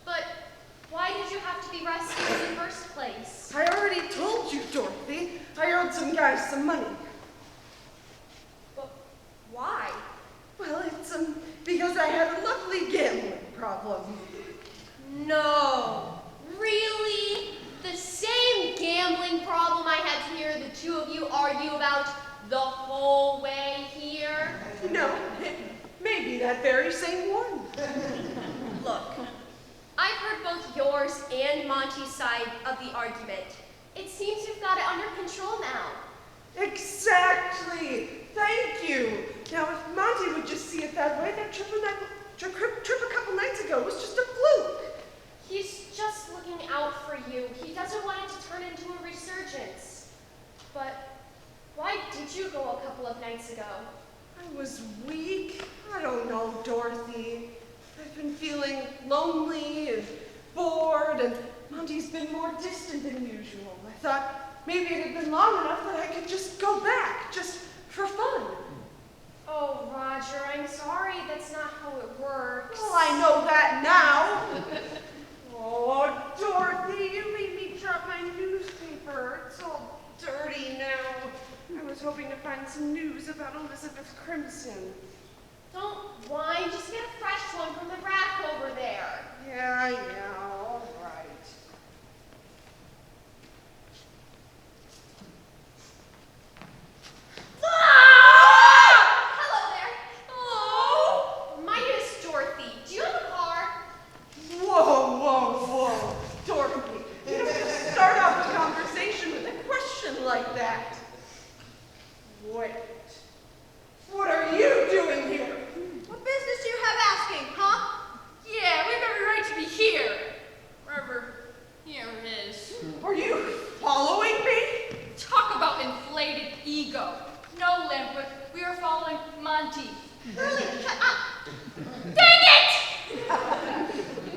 But why did you have to be rescued in the first place? I already told you, Dorothy. I owed some guys some money. But why? Well, it's because I had a lovely gambling problem. No. Really? The same gambling problem I had to hear the two of you argue about the whole way here? No, maybe that very same one. Look, I've heard both yours and Monty's side of the argument. It seems you've got it under control now. Exactly. Thank you. Now, if Monty would just see it that way, that trip a couple nights ago was just a fluke. He's just looking out for you. He doesn't want it to turn into a resurgence. But why did you go a couple of nights ago? I was weak. I don't know, Dorothy. I've been feeling lonely and bored, and Monty's been more distant than usual. I thought maybe it had been long enough that I could just go back, just for fun. Oh, Roger, I'm sorry. That's not how it works. Well, I know that now. Oh, Dorothy, you made me drop my newspaper. It's all dirty now. I was hoping to find some news about Elizabeth Crimson. Don't whine. Just get a fresh one from the rack over there. Yeah, all right. Hello there. Oh, my name is Dorothy. Do you have a car? Whoa. Dorothy, you don't start off a conversation with a question like that. Wait. What are you doing here? What business do you have asking, huh? Yeah, we have every right to be here. Wherever here it is. Are you following me? Talk about inflated ego. No, Lampwick, we are following Monty. Curly, shut up! Dang it!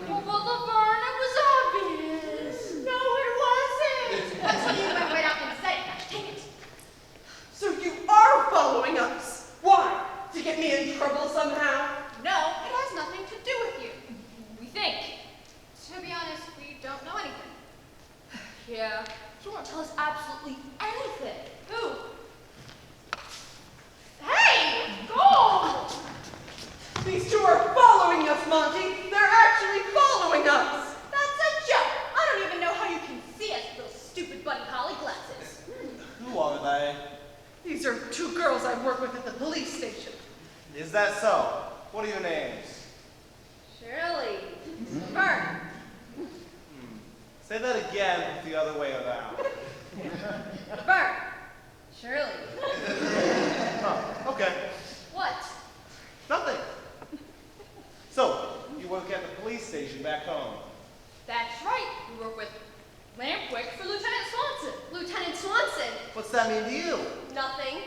Well, Laverne, it was obvious. No, it wasn't. That's when you went right out and said it. Gosh, dang it. So you are following us. Why? To get me in trouble somehow? No, it has nothing to do with you. We think. To be honest, we don't know anything. Yeah, he won't tell us absolutely anything. Who? Hey, go! These two are following us, Monty. They're actually following us. That's a joke. I don't even know how you can see us with those stupid Buddy Holly glasses. Who are they? These are two girls I work with at the police station. Is that so? What are your names? Shirley. Vern. Say that again the other way around. Vern. Shirley. Huh, okay. What? Nothing. So, you work at the police station back home. That's right, we work with Lampwick for Lieutenant Swanson. Lieutenant Swanson? What's that mean to you? Nothing.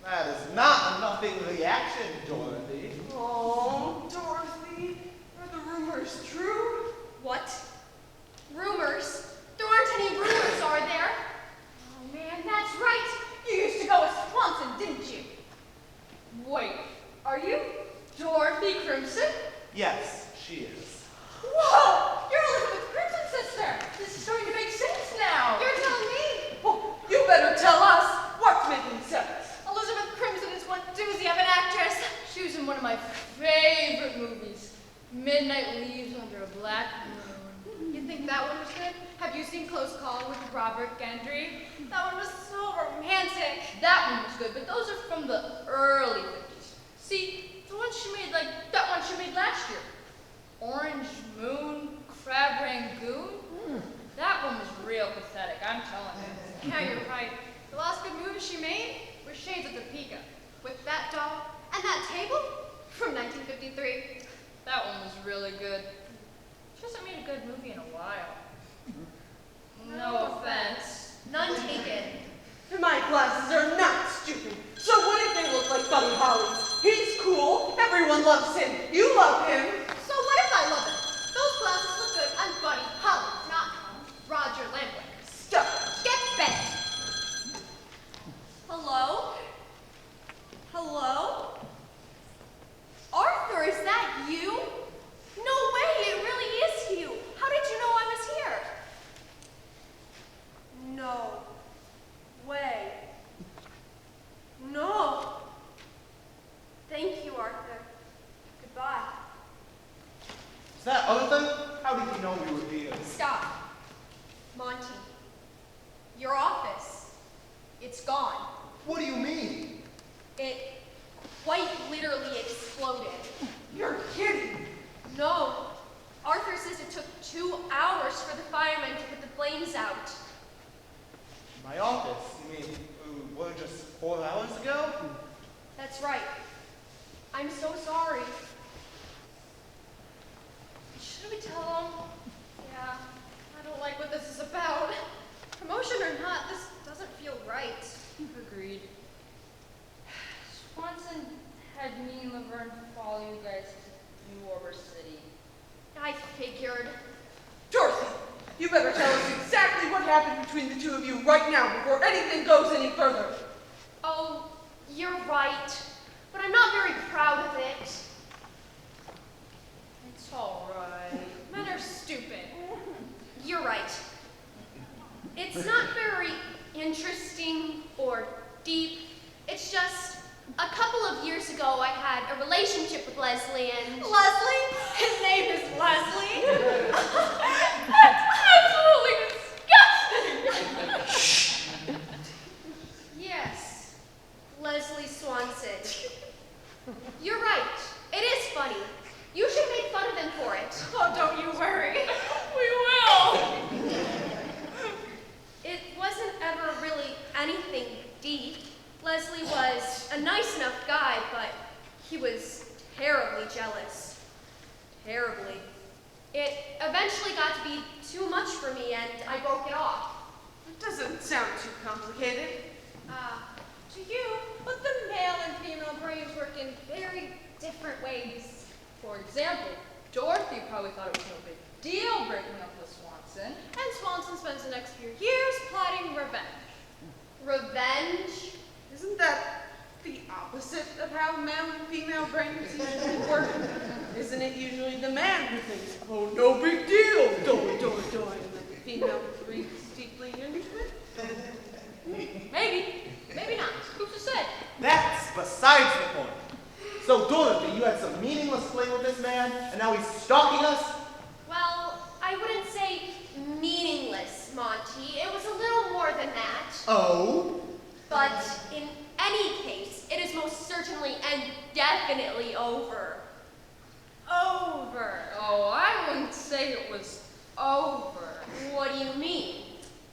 That is not a nothing reaction, Dorothy. Oh, Dorothy, are the rumors true? What? Rumors? There aren't any rumors, are there? Oh man, that's right. You used to go with Swanson, didn't you? Wait, are you Dorothy Crimson? Yes, she is. Whoa! You're Elizabeth Crimson's sister. This is starting to make sense now. You're telling me Well, you better tell us what's making sense. Elizabeth Crimson is one doozy of an actress. She was in one of my favorite movies, Midnight Leaves Under a Black Moon. You think that one was good? Have you seen Close Call with Robert Gendry? That one was so romantic. That one was good, but those are from the early 50s. See, the one she made, like that one she made last year. Orange Moon, Crab Rangoon. That one was real pathetic, I'm telling you. Yeah, you're right. The last good movie she made was Shades of Topeka, with that doll and that table from 1953. That one was really good. She hasn't made a good movie in a while. No offense. None taken. My glasses are not stupid. So what if they look like Buddy Holly's? He's cool. Everyone loves him. You love him. So what if I love him? Those glasses look good on Buddy Holly, not Roger Lampwick. Stop. Get bent. Hello? Hello? Arthur, is that you? No way, it really is you. How did you know I was here? No way. No. Thank you, Arthur. Goodbye. Is that Arthur? How did you know we were here? Stop. Monty, your office, it's gone. What do you mean? It quite literally exploded. You're kidding. No. Arthur says it took 2 hours for the firemen to put the flames out. My office? You mean, what, just 4 hours ago? That's right. I'm so sorry. Should we tell them? Yeah, I don't like what this is about. Promotion or not, this doesn't feel right. Agreed. Swanson had me and Laverne follow you guys to New Orber City. I figured. Dorothy, you better tell us exactly what happened between the two of you right now before anything goes any further. Oh, you're right. but I'm not very proud of it. It's all right. Men are stupid. You're right. It's not very interesting or deep. It's just a couple of years ago I had a relationship with Leslie and... Leslie? His name is Leslie? That's absolutely disgusting! Yes, Leslie Swanson. You're right. It is funny. You should make fun of him for it. Oh, don't you worry. We will. It wasn't ever really anything deep. Leslie was a nice enough guy, but he was terribly jealous. Terribly. It eventually got to be too much for me, and I broke it off. It doesn't sound too complicated. To you, but the male and female brains work in very different ways. For example, Dorothy probably thought it was no big deal breaking up with Swanson. And Swanson spends the next few years plotting revenge. Revenge? Isn't that the opposite of how male and female brains usually work? Isn't it usually the man who thinks, oh, no big deal, and then the female reads deeply into it? Maybe. Maybe not. Who's to say? That's besides the point. So, Dorothy, you had some meaningless fling with this man, and now he's stalking us? Well, I wouldn't say meaningless, Monty. It was a little more than that. Oh? But in any case, it is most certainly and definitely over. Over. Oh, I wouldn't say it was over. What do you mean?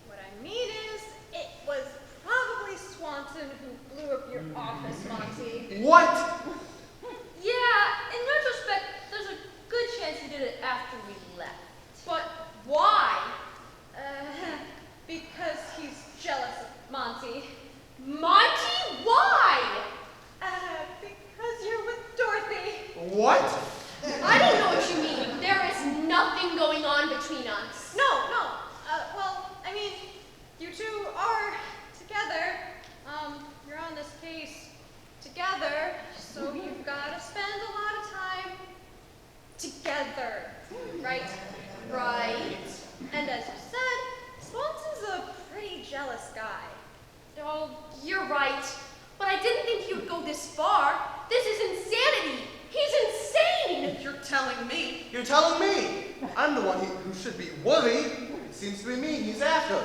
What I mean is, it was probably Swanson who blew up your office, Monty. What? Yeah, in retrospect, there's a good chance he did it after we left. But why? Because he's jealous of Monty. Monty, why? Because you're with Dorothy. What? I don't know what you mean. There is nothing going on between us. No. Well, I mean, you two are together. You're on this case together, so you've got to spend a lot of time together, right? Right. And as you said, Swanson's a pretty jealous guy. Oh, you're right. But I didn't think he would go this far. This is insanity. He's insane. You're telling me. You're telling me? I'm the one who should be worried. It seems to be me he's after.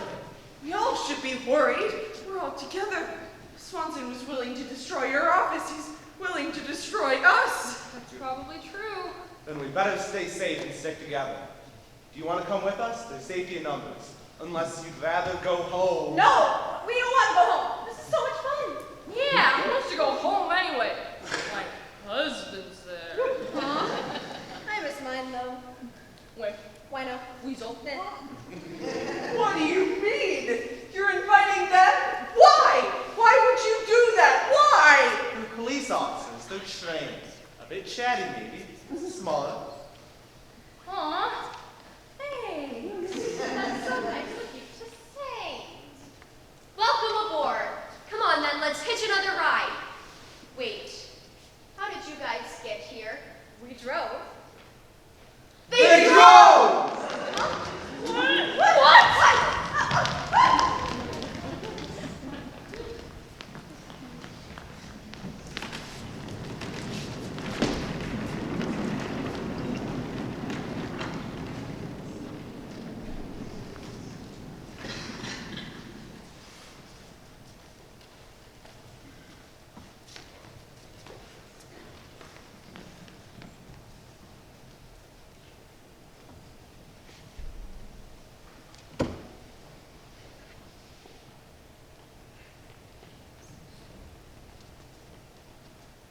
We all should be worried. We're all together. Swanson was willing to destroy your office. He's willing to destroy us. That's probably true. Then we better stay safe and stick together. Do you want to come with us? There's safety in numbers. Unless you'd rather go home. No, we don't want to go home. This is so much fun. Yeah, who wants to go home anyway? My husband's there. Huh? I miss mine though. Wait, Why no? Weasel? What do you mean? You're inviting them? Why? Why would you do that? Why? They're police officers. They're trained. A bit chatty, maybe. Smaller. Aw, thanks. That's so nice of you to say. Welcome aboard. Come on then, let's hitch another ride. Wait, how did you guys get here? We drove. They drove! What?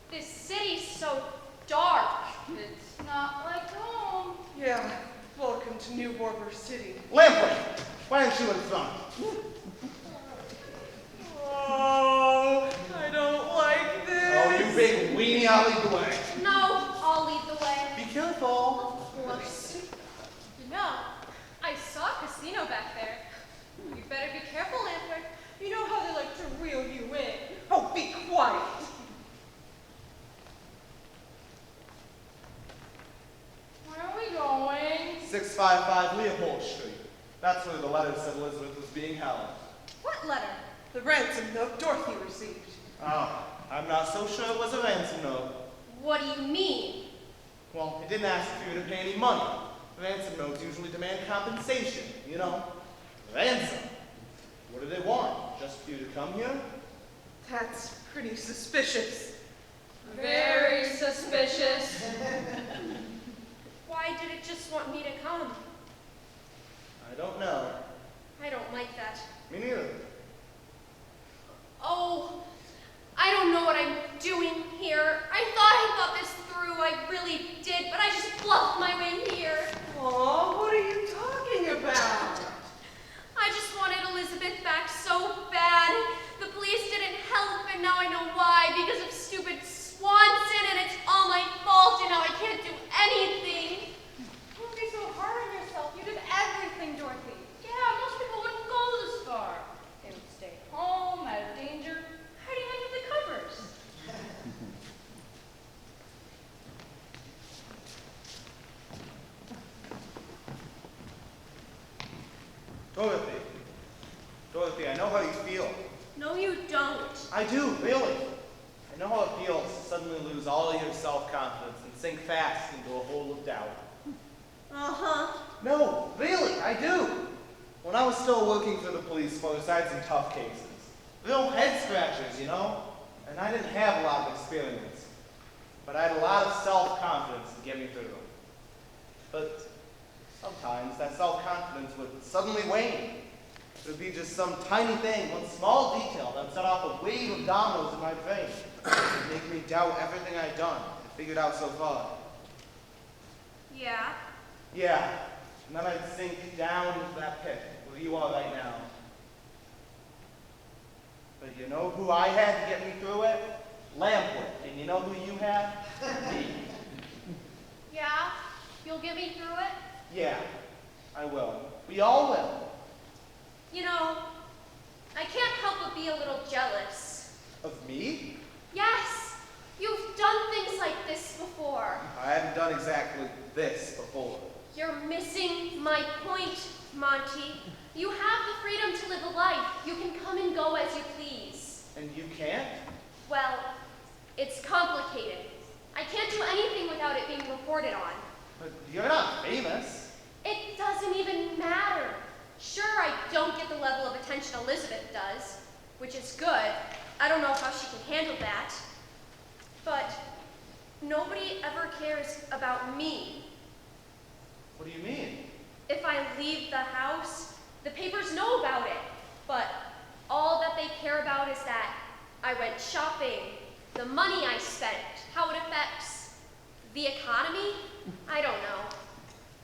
This city's so dark. It's not like home. Yeah, welcome to New Harbor City. Lamprey, why aren't you in front? Oh, I don't like this. Oh, you big weenie, I'll lead the way. No, I'll lead the way. Be careful. Of course. You know, I saw a casino back there. You better be careful, Lantern. You know how they like to reel you in. Oh, be quiet. 655 Leopold Street. That's where the letter said Elizabeth was being held. What letter? The ransom note Dorothy received. Oh, I'm not so sure it was a ransom note. What do you mean? Well, it didn't ask for you to pay any money. Ransom notes usually demand compensation, you know. Ransom? What did it want? Just for you to come here? That's pretty suspicious. Very suspicious. Why did it just want me to come? I don't know. I don't like that. Me neither. Oh, I don't know what I'm doing here. I thought this through. I really did, but I just bluffed my way here. Oh, what are you talking about? I just wanted Elizabeth back so bad. The police didn't help, and now I know why. Because of stupid Swanson, and it's all my fault, and now I can't do anything. Don't be so hard on yourself. You did everything, Dorothy. Yeah, most people wouldn't go this far. They would stay home, out of danger, hiding under the covers. Dorothy. Dorothy, I know how you feel. No, you don't. I do, really. I know how it feels to suddenly lose all your self-confidence and sink fast into a hole of doubt. Uh-huh. No, really, I do. When I was still working for the police force, I had some tough cases. Real head scratchers, you know? And I didn't have a lot of experience. But I had a lot of self-confidence to get me through them. But sometimes that self-confidence would suddenly wane. It would be just some tiny thing, one small detail that would set off a wave of dominoes in my brain. It would make me doubt everything I'd done and figured out so far. Yeah? Yeah, and then I'd sink down into that pit where you are right now. But you know who I had to get me through it? Lampwick. And you know who you had? Me. Yeah? You'll get me through it? Yeah, I will. We all will. You know, I can't help but be a little jealous. Of me? Yes! You've done things like this before. I hadn't done exactly this before. You're missing my point, Monty. You have the freedom to live a life. You can come and go as you please. And you can't? Well, it's complicated. I can't do anything without it being reported on. But you're not famous. It doesn't even matter. Sure, I don't get the level of attention Elizabeth does, which is good. I don't know how she can handle that. But nobody ever cares about me. What do you mean? If I leave the house, the papers know about it. But all that they care about is that I went shopping, the money I spent, how it affects the economy. I don't know.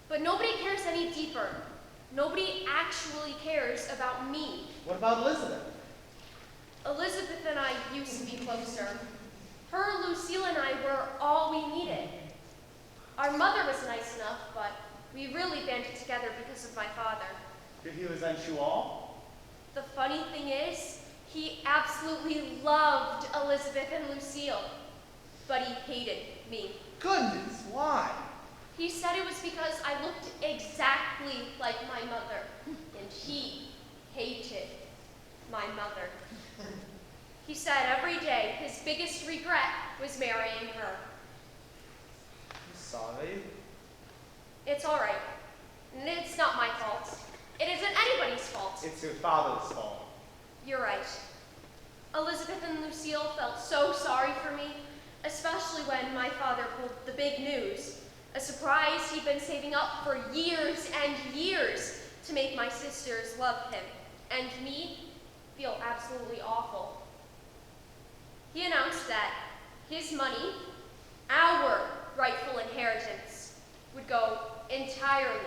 But nobody cares any deeper. Nobody actually cares about me. What about Elizabeth? Elizabeth and I used to be closer. Her, Lucille, and I were all we needed. Our mother was nice enough, but we really banded together because of my father. Did he resent you all? The funny thing is, he absolutely loved Elizabeth and Lucille, but he hated me. Goodness, why? He said it was because I looked exactly like my mother, and he hated my mother. He said every day his biggest regret was marrying her. I'm sorry. It's all right. It's not my fault. It isn't anybody's fault. It's your father's fault. You're right. Elizabeth and Lucille felt so sorry for me, especially when my father pulled the big news. A surprise he'd been saving up for years and years to make my sisters love him, and me feel absolutely awful. He announced that his money, our rightful inheritance, would go entirely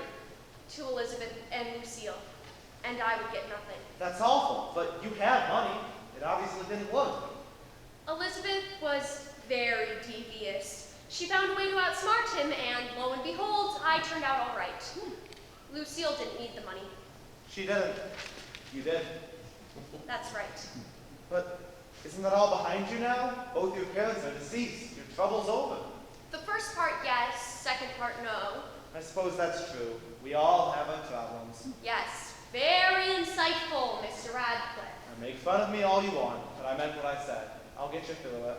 to Elizabeth and Lucille, and I would get nothing. That's awful, but you had money. It obviously didn't work. Elizabeth was very devious. She found a way to outsmart him, and lo and behold, I turned out all right. Lucille didn't need the money. She didn't. You did. That's right. But isn't that all behind you now? Both your parents are deceased. Your trouble's over. The first part, yes. Second part, no. I suppose that's true. We all have our problems. Yes, very insightful, Mr. Radcliffe. And make fun of me all you want, but I meant what I said. I'll get you through it.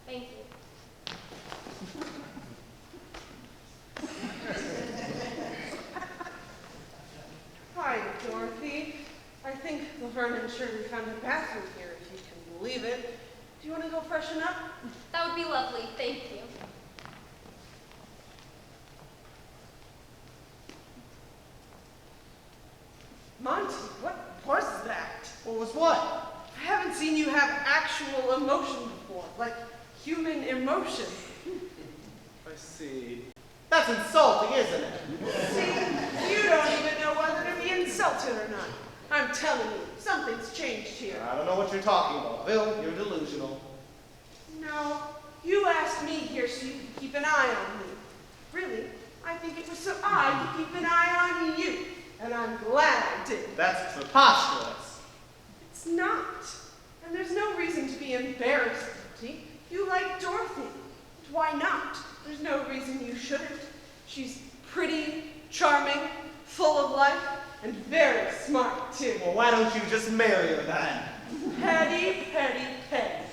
Thank you. Hi, Dorothy. I think Laverne and Shirley found a bathroom here, if you can believe it. Do you want to go freshen up? That would be lovely, thank you. Monty, what was that? What was what? I haven't seen you have actual emotion before, like human emotion. I see. That's insulting, isn't it? See, you don't even know whether to be insulted or not. I'm telling you, something's changed here. I don't know what you're talking about. Bill, you're delusional. No, you asked me here so you could keep an eye on me. Really, I think it was so I could keep an eye on you. And I'm glad I did. That's preposterous. It's not. And there's no reason to be embarrassed, Monty. You like Dorothy. Why not? There's no reason you shouldn't. She's pretty, charming, full of life, and very smart, too. Well, why don't you just marry her then? Petty, petty, petty.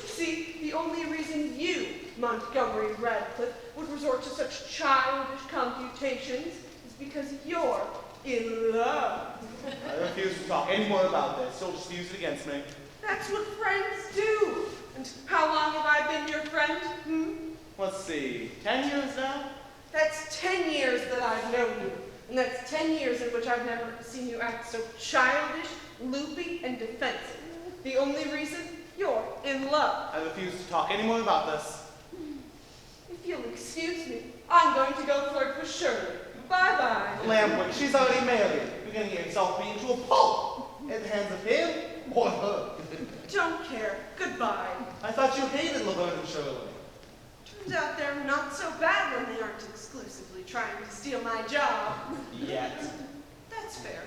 See, the only reason you, Montgomery Radcliffe, would resort to such childish computations is because you're in love. I refuse to talk any more about this. You'll just use it against me. That's what friends do. And how long have I been your friend? Let's see, 10 years now? That's 10 years that I've known you. And that's 10 years in which I've never seen you act so childish, loopy, and defensive. The only reason you're in love. I refuse to talk any more about this. If you'll excuse me, I'm going to go flirt with Shirley. Bye-bye. Lambert, she's already married. You're going to get yourself beat into a pulp. In the hands of him or her. Don't care. Goodbye. I thought you hated Laverne and Shirley. Turns out they're not so bad when they aren't exclusively trying to steal my job. Yet. That's fair.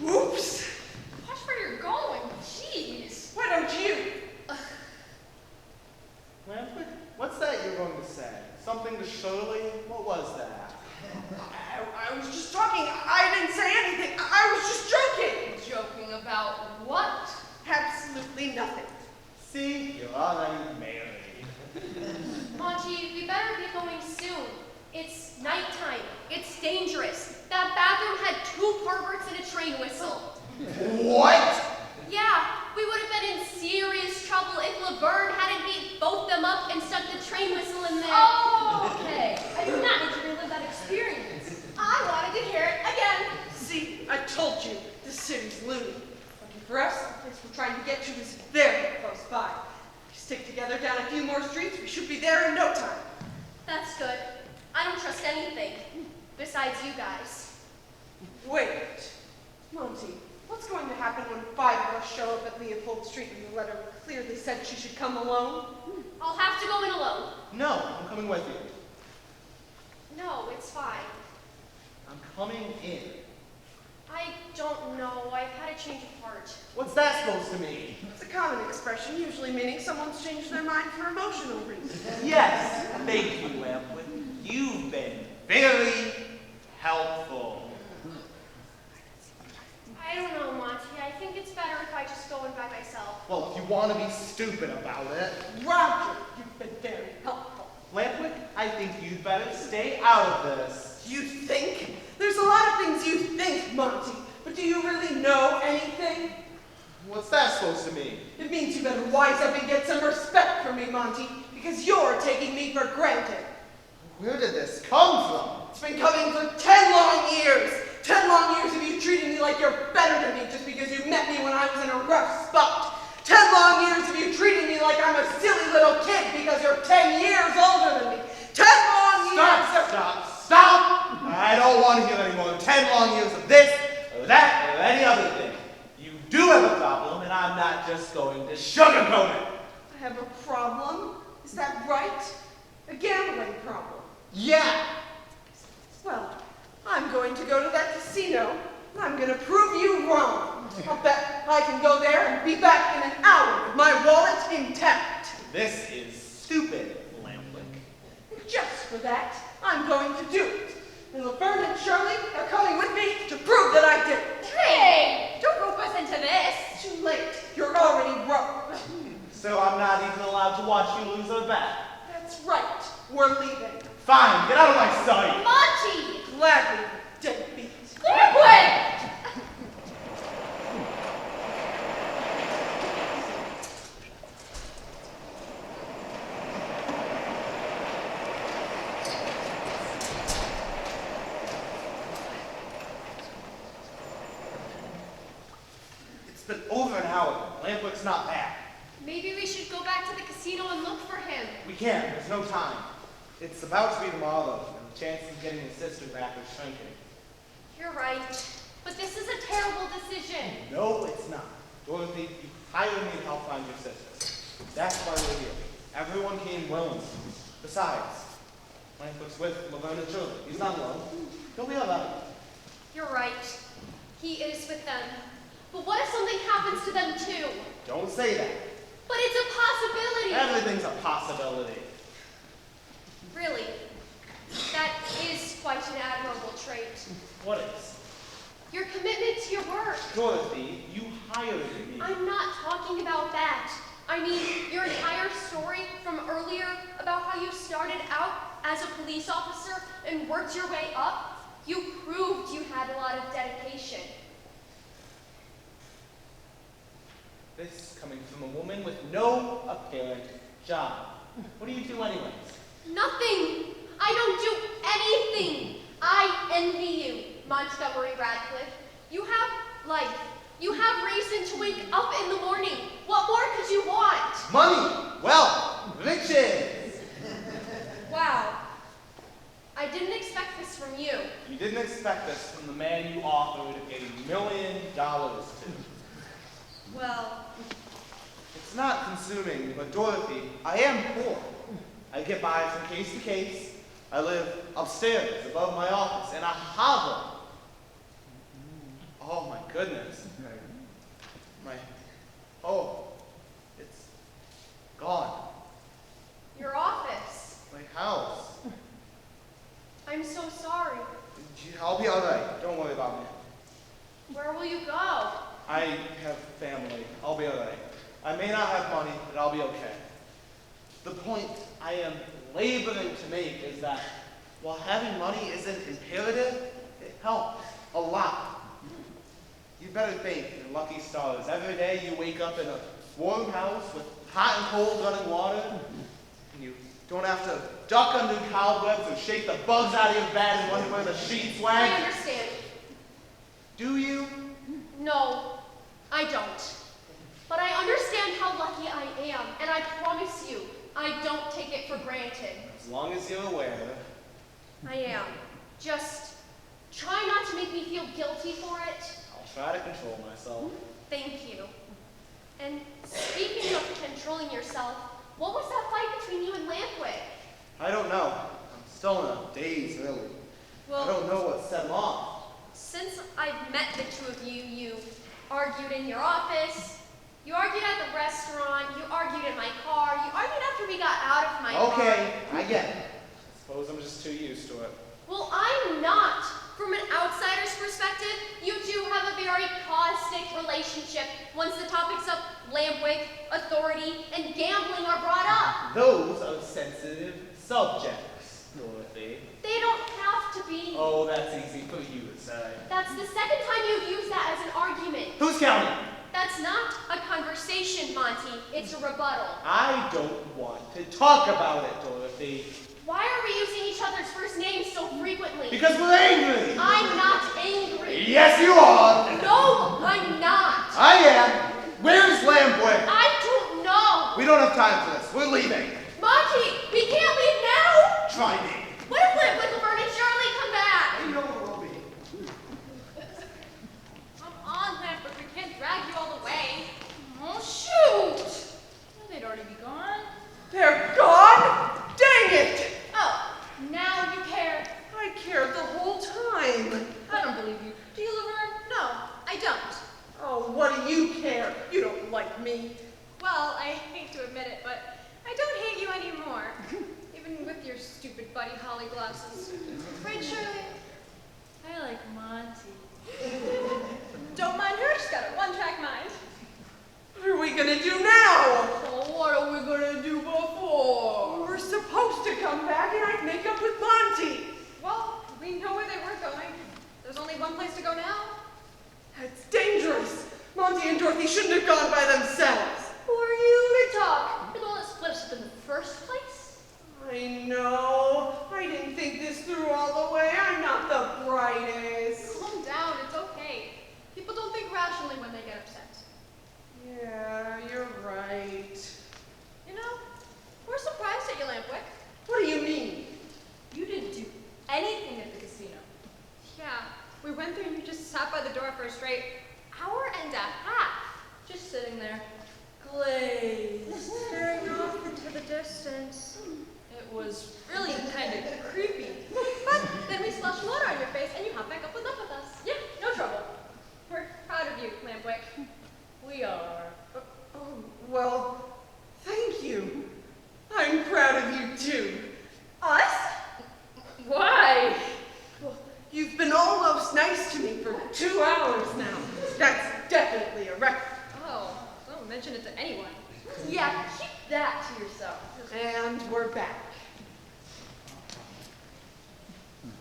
Whoops! Watch where you're going. Jeez. Why don't you? Lambert, what's that you're going to say? Something to Shirley? What was that? I was just talking. I didn't say anything. I was just joking. Joking about what? Absolutely nothing. See, you're already married. Monty, we better get going soon. It's nighttime. It's dangerous. That bathroom had 2 perverts and a train whistle. What? Yeah, we would have been in serious trouble if Laverne hadn't beat both them up and stuck the train whistle in there. Oh, okay. I did not need to relive that experience. I wanted to hear it again. See, I told you, this city's loony. Lucky for us, the place we're trying to get to is very close by. If we stick together down a few more streets, we should be there in no time. That's good. I don't trust anything besides you guys. Wait, Monty, what's going to happen when 5 of us show up at Leopold Street and the letter clearly said she should come alone? I'll have to go in alone. No, I'm coming with you. No, it's fine. I'm coming in. I don't know. I've had a change of heart. What's that supposed to mean? It's a common expression, usually meaning someone's changed their mind for emotional reasons. Yes, thank you, Lambert. You've been very helpful. I don't know, Monty. I think it's better if I just go in by myself. Well, if you want to be stupid about it. Roger, you've been very helpful. Lambert, I think you'd better stay out of this. You think? There's a lot of things you think, Monty, but do you really know anything? What's that supposed to mean? It means you better wise up and get some respect from me, Monty, because you're taking me for granted. Where did this come from? It's been coming for 10 long years. 10 long years of you treating me like you're better than me just because you met me when I was in a rough spot. 10 long years of you treating me like I'm a silly little kid because you're 10 years older than me. 10 long years Stop! I don't want to hear any more than 10 long years of this, or that, or any other thing. You do have a problem, and I'm not just going to sugarcoat it. I have a problem? Is that right? A gambling problem? Yeah! Well, I'm going to go to that casino, and I'm going to prove you wrong. I'll bet I can go there and be back in an hour with my wallet intact. This is stupid, Lambert. for that. I'm going to do it. And Laverne and Shirley are coming with me to prove that I did it. Hey, don't rope us into this. Too late. You're already roped. So I'm not even allowed to watch you lose her back. That's right. We're leaving. Fine, get out of my sight. Monty! Gladly, deadbeat. Lamplight! It's been over an hour. Lamplicht's not back. Maybe we should go back to the casino and look for him. We can't. There's no time. It's about to be tomorrow, and the chance of getting his sister back is shrinking. You're right. But this is a terrible decision. No, it's not. Dorothy, you hired me to help find your sister. That's why we're here. Everyone came willingly. Besides, Lamplicht's with Laverne and Shirley. He's not alone. He'll be all right. You're right. He is with them. But what if something happens to them too? Don't say that. But it's a possibility. Everything's a possibility. Really, that is quite an admirable trait. What is? Your commitment to your work. Dorothy, you hired me. I'm not talking about that. I mean, your entire story from earlier about how you started out as a police officer and worked your way up, you proved you had a lot of dedication. This coming from a woman with no apparent job. What do you do anyways? Nothing. I don't do anything. I envy you, Montgomery Radcliffe. You have life. You have reason to wake up in the morning. What more could you want? Money, wealth, riches. Wow. I didn't expect this from you. You didn't expect this from the man you offered $1 million to. Well, It's not consuming, but Dorothy, I am poor. I get by from case to case. I live upstairs above my office in a hovel. Oh my goodness. It's gone. Your office. My house. I'm so sorry. I'll be all right. Don't worry about me. Where will you go? I have family. I'll be all right. I may not have money, but I'll be okay. The point I am laboring to make is that while having money isn't imperative, it helps a lot. You better thank your lucky stars. Every day you wake up in a warm house with hot and cold running water, and you don't have to duck under cobwebs or shake the bugs out of your bed and wonder where the sheets I went. understand. Do you? No, I don't. But I understand how lucky I am, and I promise you, I don't take it for granted. As long as you're aware. I am. Just try not to make me feel guilty for it. I'll try to control myself. Thank you. And speaking of controlling yourself, what was that fight between you and Lampwick? I don't know. I'm still in a daze, really. I Well, don't know what set him off. since I've met the two of you, you argued in your office, you argued at the restaurant, you argued in my car, you argued after we got out of my car. Okay, I get it. I suppose I'm just too used to it. Well, I'm not. From an outsider's perspective, you two have a very caustic relationship once the topics of Lampwick, authority, and gambling are brought up. Those are sensitive subjects, Dorothy. They don't have to be. Oh, that's easy for you to say. That's the second time you've used that as an argument. Who's counting? That's not a conversation, Monty. It's a rebuttal. I don't want to talk about it, Dorothy. Why are we using each other's first names so frequently? Because we're angry! I'm not angry. Yes, you are! No, I'm not. I am! Where's Lampwick? I don't know. We don't have time for this. We're leaving. Monty, we can't leave now. Try me. What if Lampwick, Laverne, and Shirley come back? I know it will be. come on, Lambert, we can't drag you all the way. Oh, shoot! Well, they'd already be gone. They're gone? Dang it! Oh, now you care. I cared the whole time. I don't believe you. Do you, Laverne? No, I don't. Oh, what do you care? You don't like me. Well, I hate to admit it, but I don't hate you anymore. Even with your stupid buddy Holly glasses. Right, Shirley? I like Monty. Don't mind her, she's got a one-track mind. What are we gonna do now? Oh, what are we gonna do before? We're supposed to come back and I'd make up with Monty. Well, we know where they were going. There's only one place to go now. That's dangerous. Monty and Dorothy shouldn't have gone by themselves. Who are you to talk? You're the one that split us up in the first place? I know. I didn't think this through all the way. I'm not the brightest. Calm down, it's okay. People don't think rationally when they get upset. Yeah, you're right. You know, we're surprised at you, Lampwick. What do you mean? You didn't do anything at the casino. Yeah, we went there and you just sat by the door for a straight hour and a half. Just sitting there, glazed. Staring off into the distance. It was really kind of creepy. But then we splashed water on your face and you hopped back up with us. Yeah, no trouble. We're proud of you, Lampwick. We are. Oh, well, thank you. I'm proud of you too. Us? Why? Well, you've been almost nice to me for 2 hours now. That's definitely a record. Oh, don't mention it to anyone. Yeah, keep that to yourself. And we're back.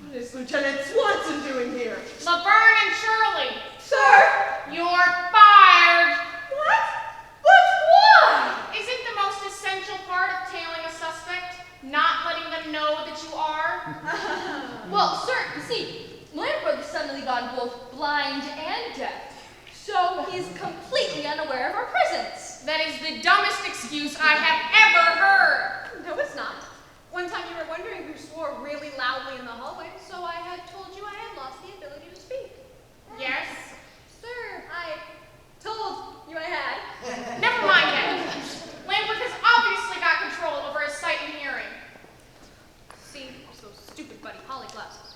What is Lieutenant Swanson doing here? Laverne and Shirley, Sir! you're fired. What? But why? Isn't the most essential part of tailing a suspect not letting them know that you are? Well, sir, you see, Laingsburg has suddenly gone both blind and deaf. So he's completely unaware of our presence. That is the dumbest excuse I have ever heard. No, it's not. One time you were wondering who swore really loudly in the hallway, so I had told you I had lost the ability to speak. Yes? Sir, I told you I had. Never mind it. Lambert has obviously got control over his sight and hearing. See, also stupid buddy Holly glasses.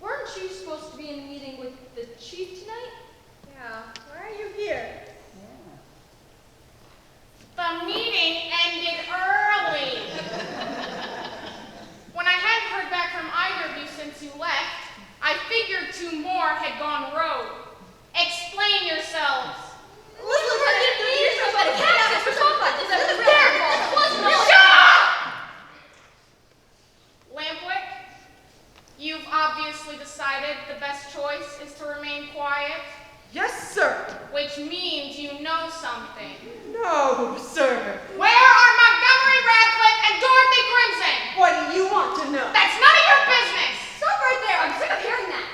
Weren't you supposed to be in a meeting with the chief tonight? Yeah, why are you here? The meeting ended early. When I hadn't heard back from either of you since you left, I figured 2 more had gone rogue. Explain yourselves. Listen, Lieutenant, please, somebody catch this. We're talking about this. That was their fault. It wasn't ours. Shut up! Lampwick, you've obviously decided the best choice is to remain quiet, Yes, sir. which means you know something. No, sir. Where are Montgomery Radcliffe and Dorothy Crimson? What do you want to know? That's none of your business! Stop right there! I'm sick of hearing that.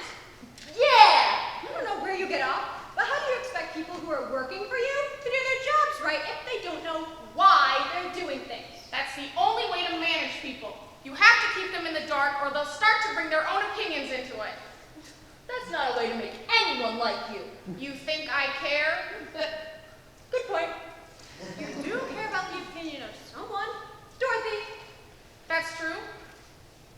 Yeah! I don't know where you get off, but how do you expect people who are working for you to do their jobs right if they don't know why they're doing things? That's the only way to manage people. You have to keep them in the dark or they'll start to bring their own opinions into it. That's not a way to make anyone like you. You think I care? Good point. You do care about the opinion of someone. Dorothy, That's true.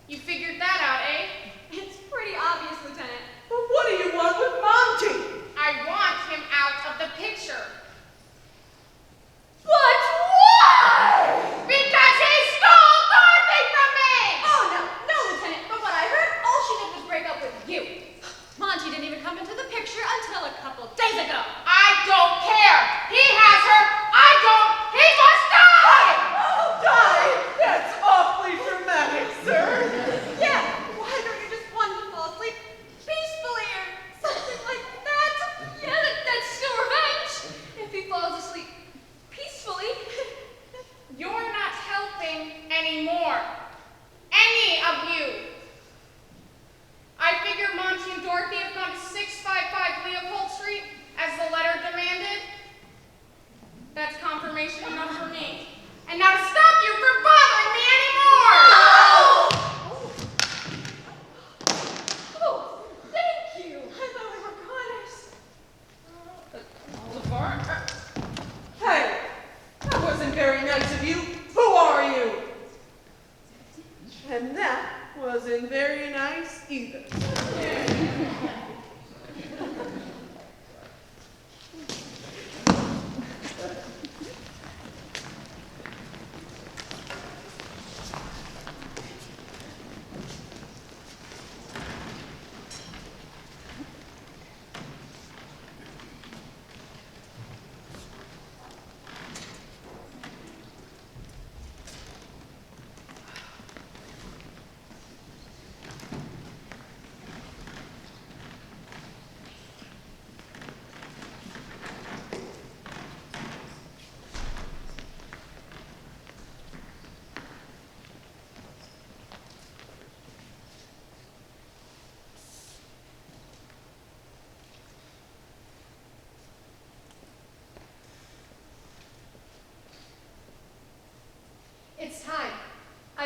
You figured that out, eh? it's pretty obvious, Lieutenant. But what do you want with Monty? I want him out of the picture. But why? Because he stole Dorothy from me! Oh, no, Lieutenant. From what I heard, all she did was break up with you. Monty didn't even come into the picture until a couple days ago. I don't care. He has her. I don't. He must die! Oh, die! That's awfully dramatic, sir. Yeah, why don't you just want to fall asleep peacefully or something like that? Yeah, that's still revenge. If he falls asleep peacefully. You're not helping anymore. Any of you. I figure Monty and Dorothy have gone to 655 Leopold Street as the letter demanded. That's confirmation enough for me. And now to stop you from bothering me anymore! Oh, thank you. I thought we were goners. Hey, that wasn't very nice of you. Who are you? And that wasn't very nice either.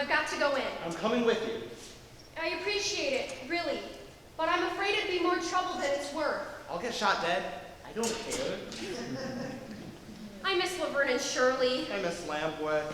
I've got to go in. I'm coming with you. I appreciate it, really. But I'm afraid it'd be more trouble than it's worth. I'll get shot dead. I don't care. I miss Laverne and Shirley. I miss Lambwick.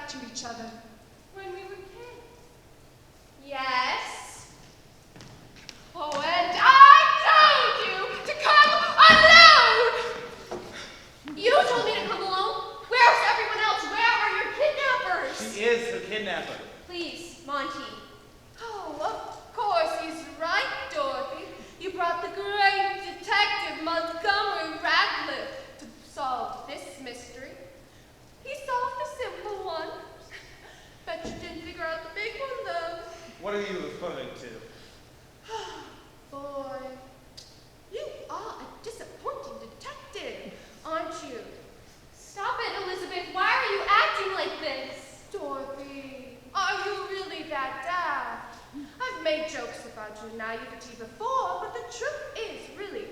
To each other when we were kids. Yes. Oh, and I told you to come alone! You told me to come alone? Where's everyone else? Where are your kidnappers? She is the kidnapper. Please, Monty. Oh, of course he's right, Dorothy. You brought the great detective Montgomery Radcliffe to solve this mystery. He solved the simple one. Bet you didn't figure out the big one, though. What are you referring to? Boy, you are a disappointing detective, aren't you? Stop it, Elizabeth. Why are you acting like this? Dorothy, are you really that daft? I've made jokes about your naivety before, but the truth is really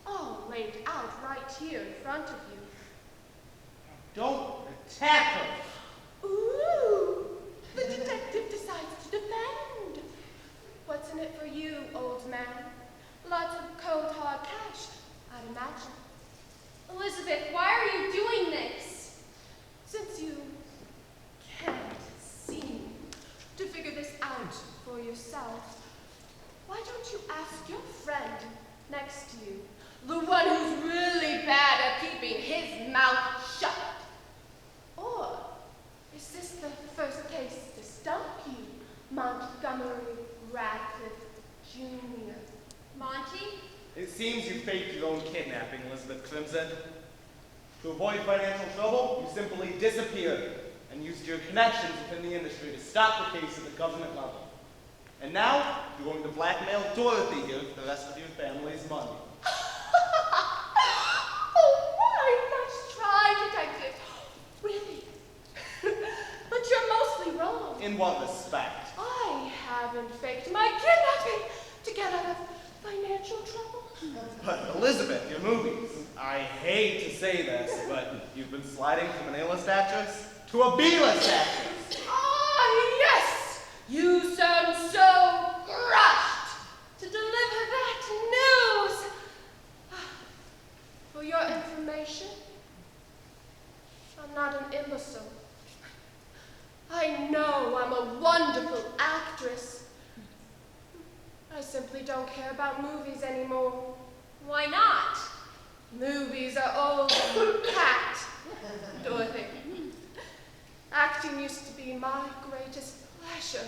all laid out right here in front of you. Don't attack her. Ooh, the detective decides to defend. What's in it for you, old man? Lots of cold hard cash, I'd imagine. Elizabeth, why are you doing this? Since you can't seem to figure this out for yourself, why don't you ask your friend next to you, the one who's really bad at keeping his mouth shut? Or is this the first case to stump you, Montgomery Radcliffe Jr.? Monty? It seems you faked your own kidnapping, Elizabeth Crimson. To avoid financial trouble, you simply disappeared and used your connections within the industry to stop the case at the government level. And now, you're going to blackmail Dorothy here for the rest of your family's money. Oh, why nice try, detective. Really? But you're mostly wrong. In what respect? I haven't faked my kidnapping to get out of financial trouble. But Elizabeth, your movies. I hate to say this, but you've been sliding from an A-list actress to a B-list actress. Ah, yes! You sound so crushed to deliver that news. For your information, I'm not an imbecile. I know I'm a wonderful actress. I simply don't care about movies anymore. Why not? Movies are old and packed, Dorothy. Acting used to be my greatest pleasure,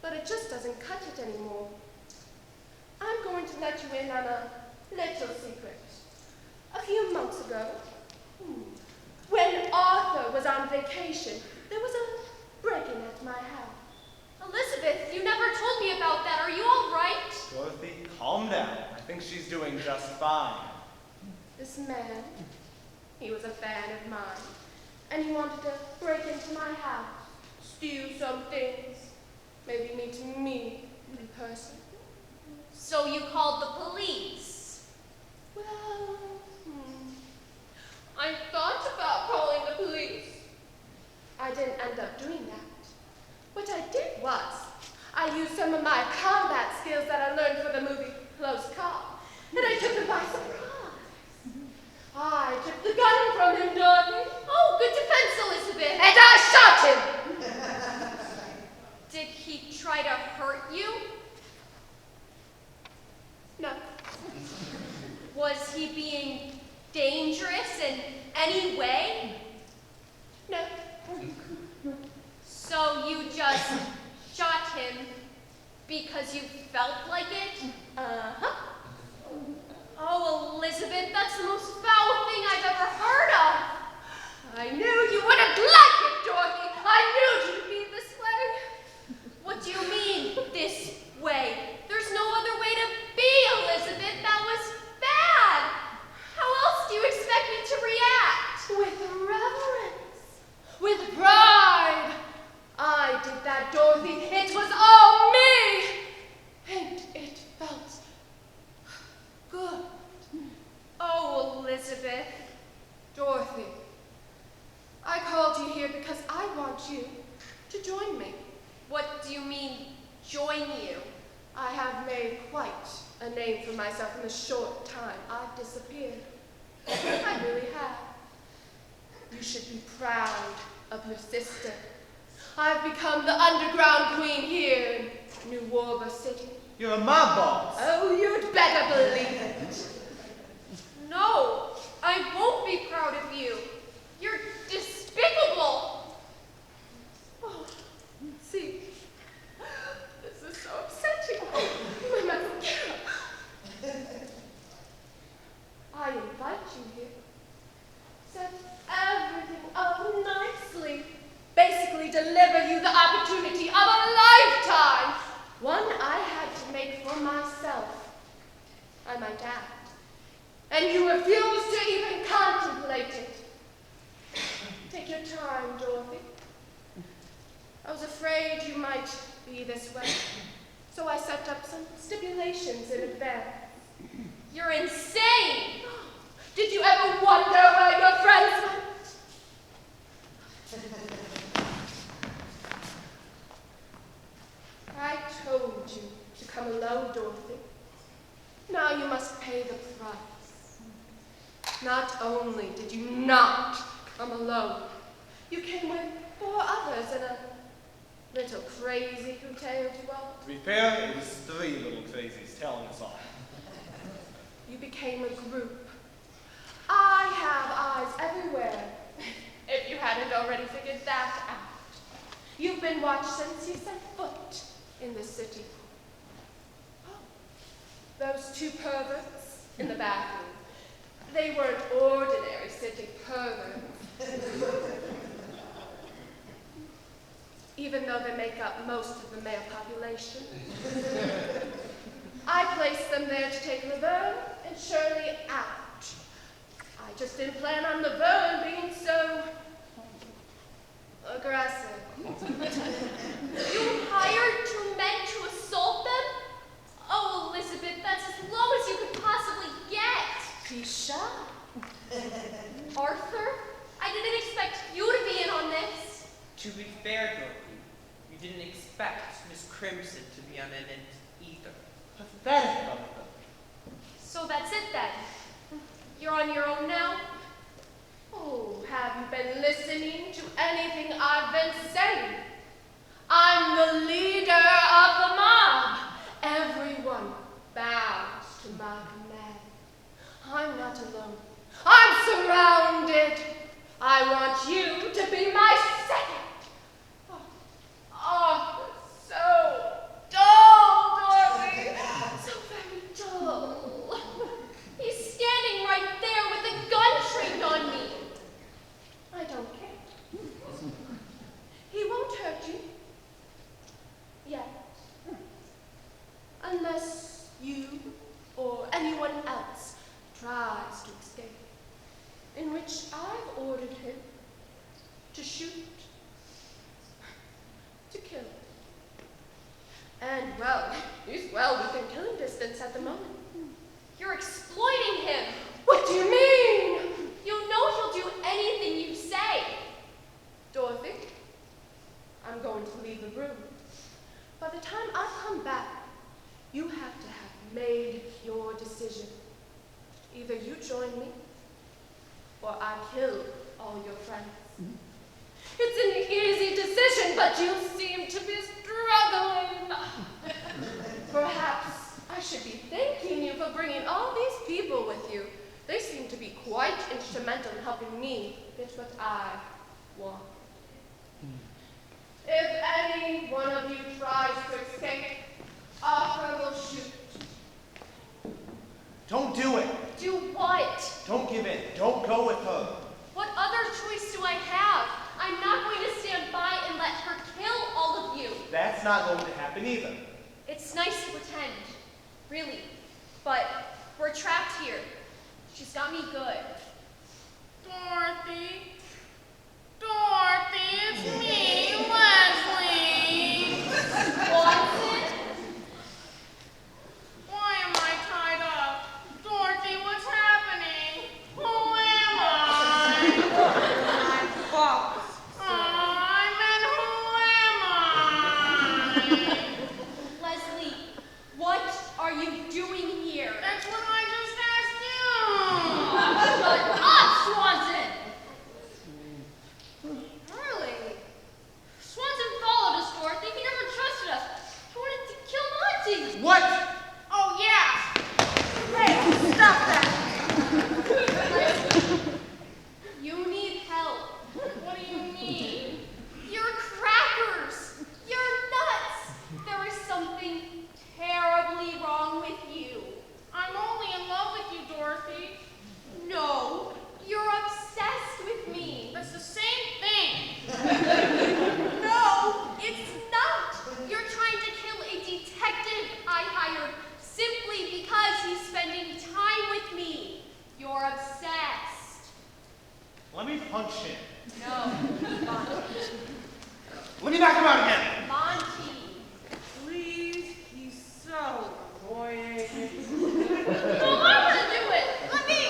but it just doesn't cut it anymore. I'm going to let you in on a little secret. A few months ago, when Arthur was on vacation, there was a break-in at my house. Elizabeth, you never told me about that. Are you all right? Dorothy, calm down. I think she's doing just fine. This man, he was a fan of mine, and he wanted to break into my house. steal some things, maybe meet me in person. So you called the police? Well, I thought about calling the police. I didn't end up doing that. What I did was, I used some of my combat skills that I learned for the movie Close Call, and I took him by surprise. I took the gun from him, Dorothy. Oh, good defense, Elizabeth. And I shot him! Did he try to hurt you? No. Was he being dangerous in any way? No. So you just shot him because you felt like it? Uh-huh. Oh, Elizabeth, that's the most foul thing I've ever heard of. I knew you wouldn't like it, Dorothy. I knew you'd be this way. What do you mean, this way? There's no other way to be, Elizabeth. That was bad. How else do you expect me to react? With reverence. With pride. I did that, Dorothy. It was all me. And it felt good. Oh, Elizabeth. Dorothy. I called you here because I want you to join me. What do you mean, join you? I have made quite a name for myself in the short time I've disappeared. I really have. You should be proud of your sister. I've become the underground queen here in New Warber City. You're a mob boss. Oh, you'd better believe it. No, I won't be proud of you. You're despicable. Oh, see, this is so upsetting. Oh, my mascara. I invite you here. Set everything up nicely. Basically deliver you the opportunity of a lifetime. One I had to make for myself. I'm my dad. And you refuse to even contemplate it. Take your time, Dorothy. I was afraid you might be this way. So I set up some stipulations in advance. You're insane! Did you ever wonder where your friends went? I told you to come alone, Dorothy. Now you must pay the price. Not only did you not come alone, you came with 4 others and a little crazy who tailed you off. To be fair, it was 3 little crazies tailing us off. You became a group. I have eyes everywhere, if you hadn't already figured that out. You've been watched since you set foot in this city. Oh, those 2 perverts in the bathroom. They weren't ordinary city perverts. Even though they make up most of the male population. I placed them there to take Laverne and Shirley out. I just didn't plan on Laverne being so aggressive. You hired 2 men to assault them? Oh, Elizabeth, that's as low as you could possibly get. Keisha? Arthur? I didn't expect you to be in on this. To be fair, Dorothy, you didn't expect Miss Crimson to be on it either. Pathetic of them. So that's it then. You're on your own now? Oh, have you been listening to anything I've been saying? I'm the leader of the mob. Everyone bows to my command. I'm not alone. I'm surrounded. I want you to be my second. Oh, so dull, Dorothy. So very dull. He's standing right there with a gun trained on me. I don't care. He won't hurt you. Yet. well, he's well within killing distance at the moment. You're exploiting him. What do you mean? You know he'll do anything you say. Dorothy, I'm going to leave the room. By the time I come back, you have to have made your decision. Either you join me, or I kill all your friends. It's an easy decision, but you seem to be struggling. Perhaps I should be thanking you for bringing all these people with you. They seem to be quite instrumental in helping me get what I want. If any one of you tries to escape, Arthur will shoot. Don't do it. Do what? Don't give in. Don't go with her. What other choice do I have? I'm not going to stand by and let her kill all of you. That's not going to happen either. It's nice to pretend, really, but we're trapped here. She's got me good. Dorothy? Dorothy, it's me, Leslie. Watson? Why am I tied up? Dorothy, what's happening? Who am I? I'm Fox. I meant who am I? Leslie, what are you doing here? That's what I just asked you. Shut up, Swanson! Really? Swanson followed us, Dorothy. He never trusted us. He wanted to kill Monty. What? Oh, yeah. Hey, stop that! You need help. What do you mean? You're crackers. You're nuts. There is something terribly wrong with you. I'm only in love with you, Dorothy. No, you're obsessed with me. That's the same thing. No, it's not. You're trying to kill a detective I hired simply because he's spending time with me. You're obsessed. Let me punch him. No, Monty. Let me knock him out again. Monty. Please, he's so annoying. Well, I'm gonna do it. Let me!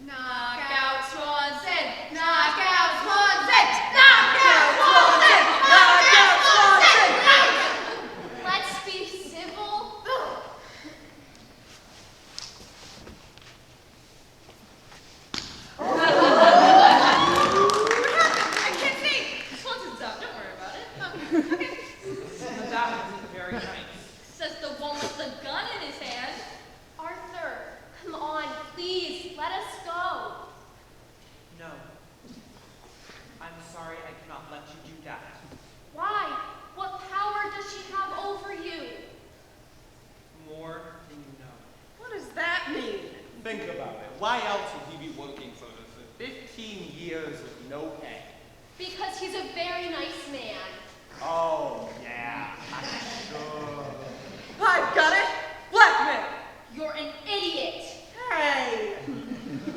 Knock out Swanson. Knock out Swanson. Let's be civil. I can't see! Swanson's out. Don't worry about it. That isn't very nice. Says the one with the gun in his hand. Arthur, come on, please, let us go. No. I'm sorry I cannot let you do that. Why? What power does she have over you? More than you know. What does that mean? Think about it. Why else would he be working for 15 years with no pay? Because he's a very nice man. Oh, yeah. I'm sure. I've got it! Blackmail! You're an idiot. Hey!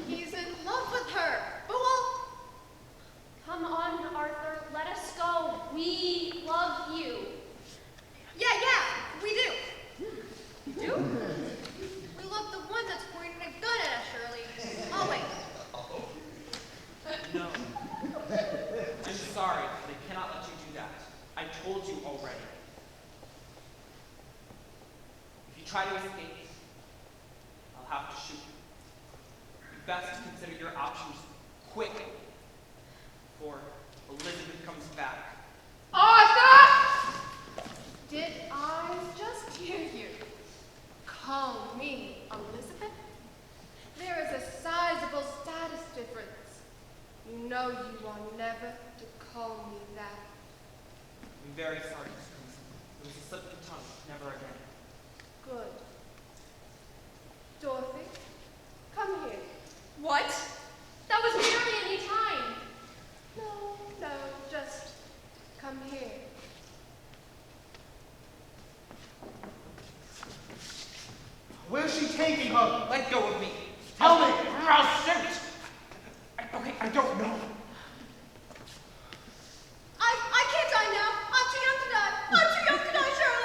He's in love with her. But well, Come on, Arthur, let us go. We love you. yeah, we do. You do? We love the one that's pointing a gun at us, Shirley. Oh, wait. No. I'm sorry, but I cannot let you do that. I told you already. If you try to escape, I'll have to shoot you. You best consider your options quick before Elizabeth comes back. Arthur! Did I just hear you call me Elizabeth? There is a sizable status difference. You know you are never to call me that. I'm very sorry, Miss Crimson. It was a slip of the tongue. Never again. Good. Dorothy, come here. What? That was barely any time. No, just come here. Where's she taking her? Let go of me. Tell me. I'll shoot. I don't know. I can't die now. I'm too young to die. I'm too young to die, Shirley.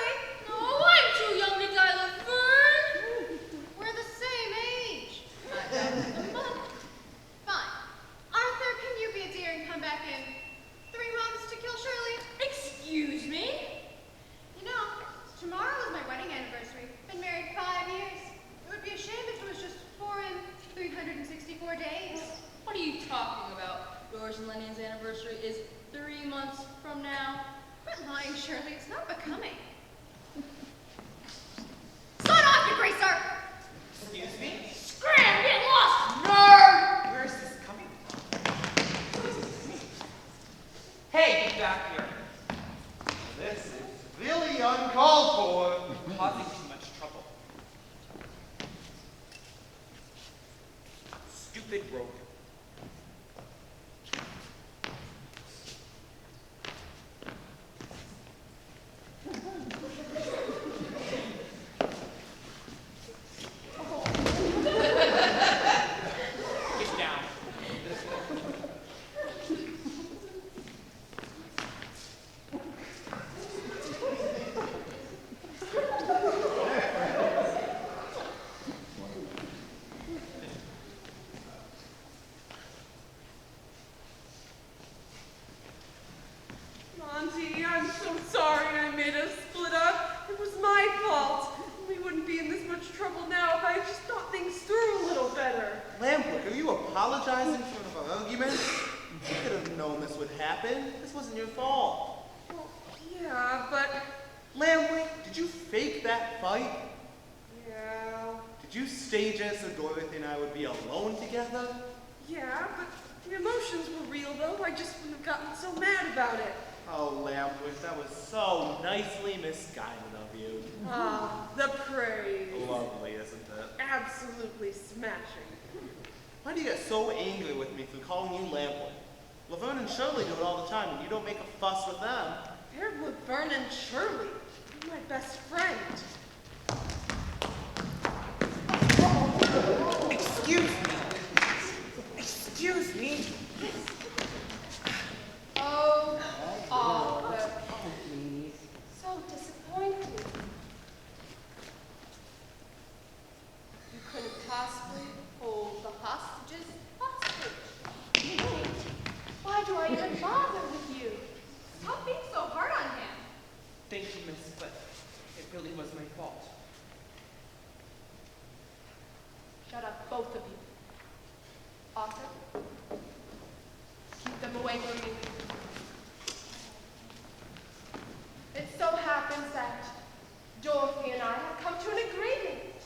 uncalled for. Causing too much trouble. Stupid rope. Get down. Monty, I'm so sorry I made us split up. It was my fault. We wouldn't be in this much trouble now if I had just thought things through a little better. Lambwick, are you apologizing for our argument? You could have known this would happen. This wasn't your fault. Well, yeah, but... Lambwick, did you fake that fight? Yeah... Did you stage it so Dorothy and I would be alone together? Yeah, but the emotions were real, though. I just wouldn't have gotten so mad about it. Oh, Lambwick, that was so nicely misguided of you. Ah, the praise. Lovely, isn't it? Absolutely smashing. Why do you get so angry with me for calling you Lambwick? Laverne and Shirley do it all the time, and you don't make a fuss with them. They're Laverne and Shirley. You're my best friend. Excuse me. Excuse me. Oh, Arthur. So disappointed. You couldn't possibly hold the hostages hostage. Why do I even bother with you? Stop being so hard on him. Thank you, Miss Cliff. It really was my fault. Shut up, both of you. Arthur, keep them away from me. It so happens that Dorothy and I have come to an agreement.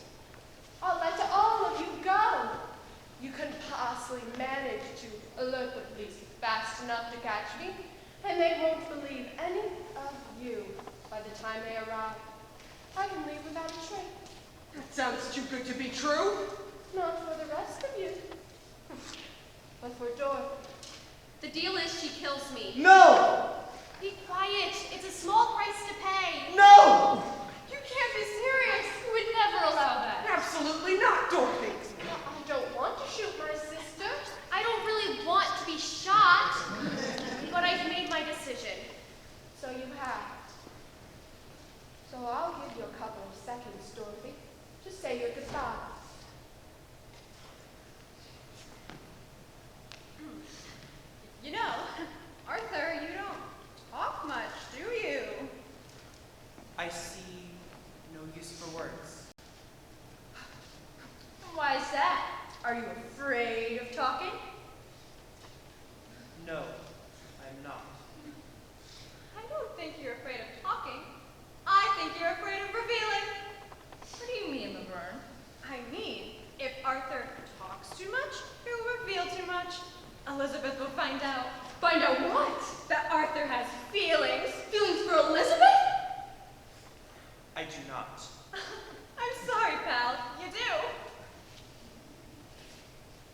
I'll let all of you go. You can possibly manage to alert the police fast enough to catch me, and they won't believe any of you by the time they arrive. I can leave without a trace. That sounds too good to be true. Not for the rest of you, but for Dorothy. The deal is she kills me. No! Be quiet. It's a small price to pay. No! You can't be serious. You would never allow that. Absolutely not, Dorothy. I don't want to shoot my sister. I don't really want to be shot, but I've made my decision. So you have. So I'll give you a couple of seconds, Dorothy, to say your goodbyes. You know, Arthur, you don't talk much, do you? I see no use for words. Why is that? Are you afraid of talking? No, I'm not. I don't think you're afraid of talking. I think you're afraid of revealing. What do you mean, Laverne? I mean, if Arthur talks too much, he'll reveal too much. Elizabeth will find out. Find out what? That Arthur has feelings. Feelings for Elizabeth? I do not. I'm sorry, pal. You do.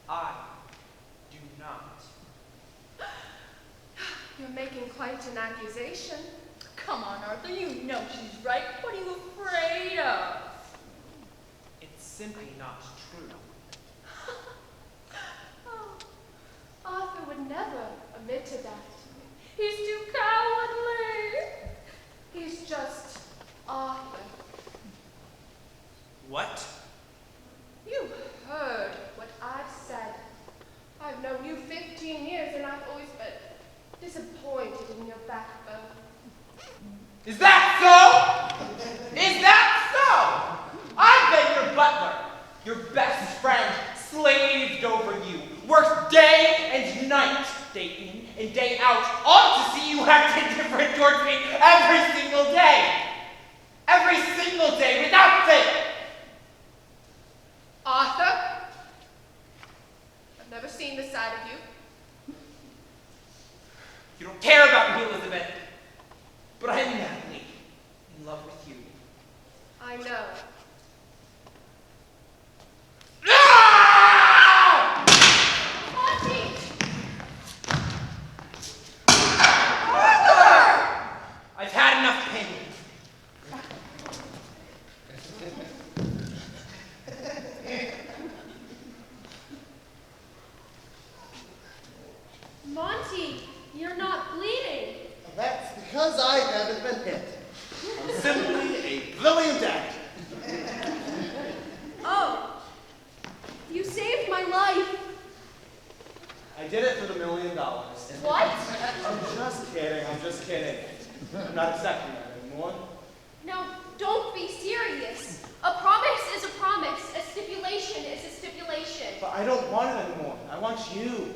I do not. You're making quite an accusation. Come on, Arthur, you know she's right. What are you afraid of? It's simply not true. Oh, Arthur would never admit to that. He's too cowardly. He's just Arthur. What? You heard what I've said. I've known you 15 years and I've always been disappointed in your backbone. Is that so? Is that so? I've been your butler, your best friend, slaved over you, worked day and night, day in and day out, all to see you act indifferent towards me every single day. Every single day, without fail. cute. I know. Monty! I've had enough pain. Monty, you're not bleeding. That's because I haven't been hit. I'm simply a brilliant actor. Oh, you saved my life. I did it for the $1 million. What? I'm just kidding, I'm just kidding. I'm not accepting that anymore. Now, don't be serious. A promise is a promise. A stipulation is a stipulation. But I don't want it anymore. I want you.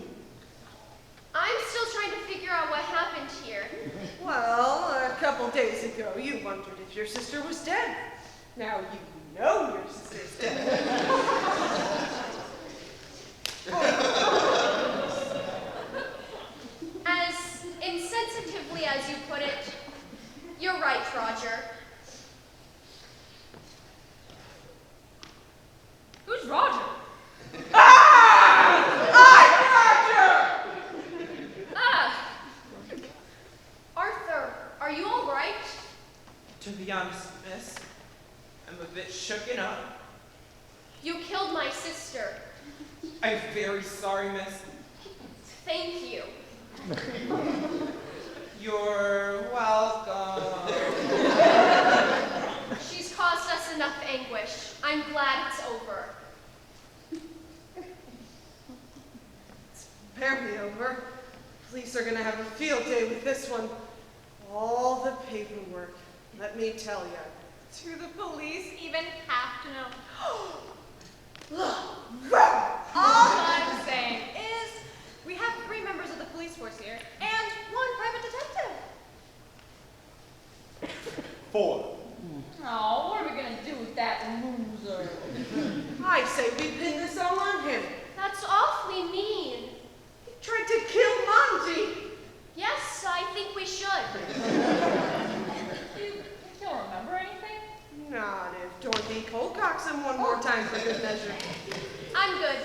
I'm still trying to figure out what happened here. Well, a couple days ago, you wondered if your sister was dead. Now you know your sister's dead. As insensitively as you put it, you're right, Roger. Who's Roger? Arthur, are you all right? To be honest, miss, I'm a bit shooken up. You killed my sister. I'm very sorry, miss. Thank you. You're welcome. She's caused us enough anguish. I'm glad it's over. It's barely over. Police are gonna have a field day with this one. All the paperwork, let me tell you. Do the police even have to know? Look, All I'm saying is we have 3 members of the police force here and 1 private detective. 4. Oh, what are we gonna do with that loser? I say we pin this all on him. That's awfully mean. He tried to kill Monty. Yes, I think we should. You don't remember anything? Not if Dorothy Colcocks him one more time for good measure. I'm good.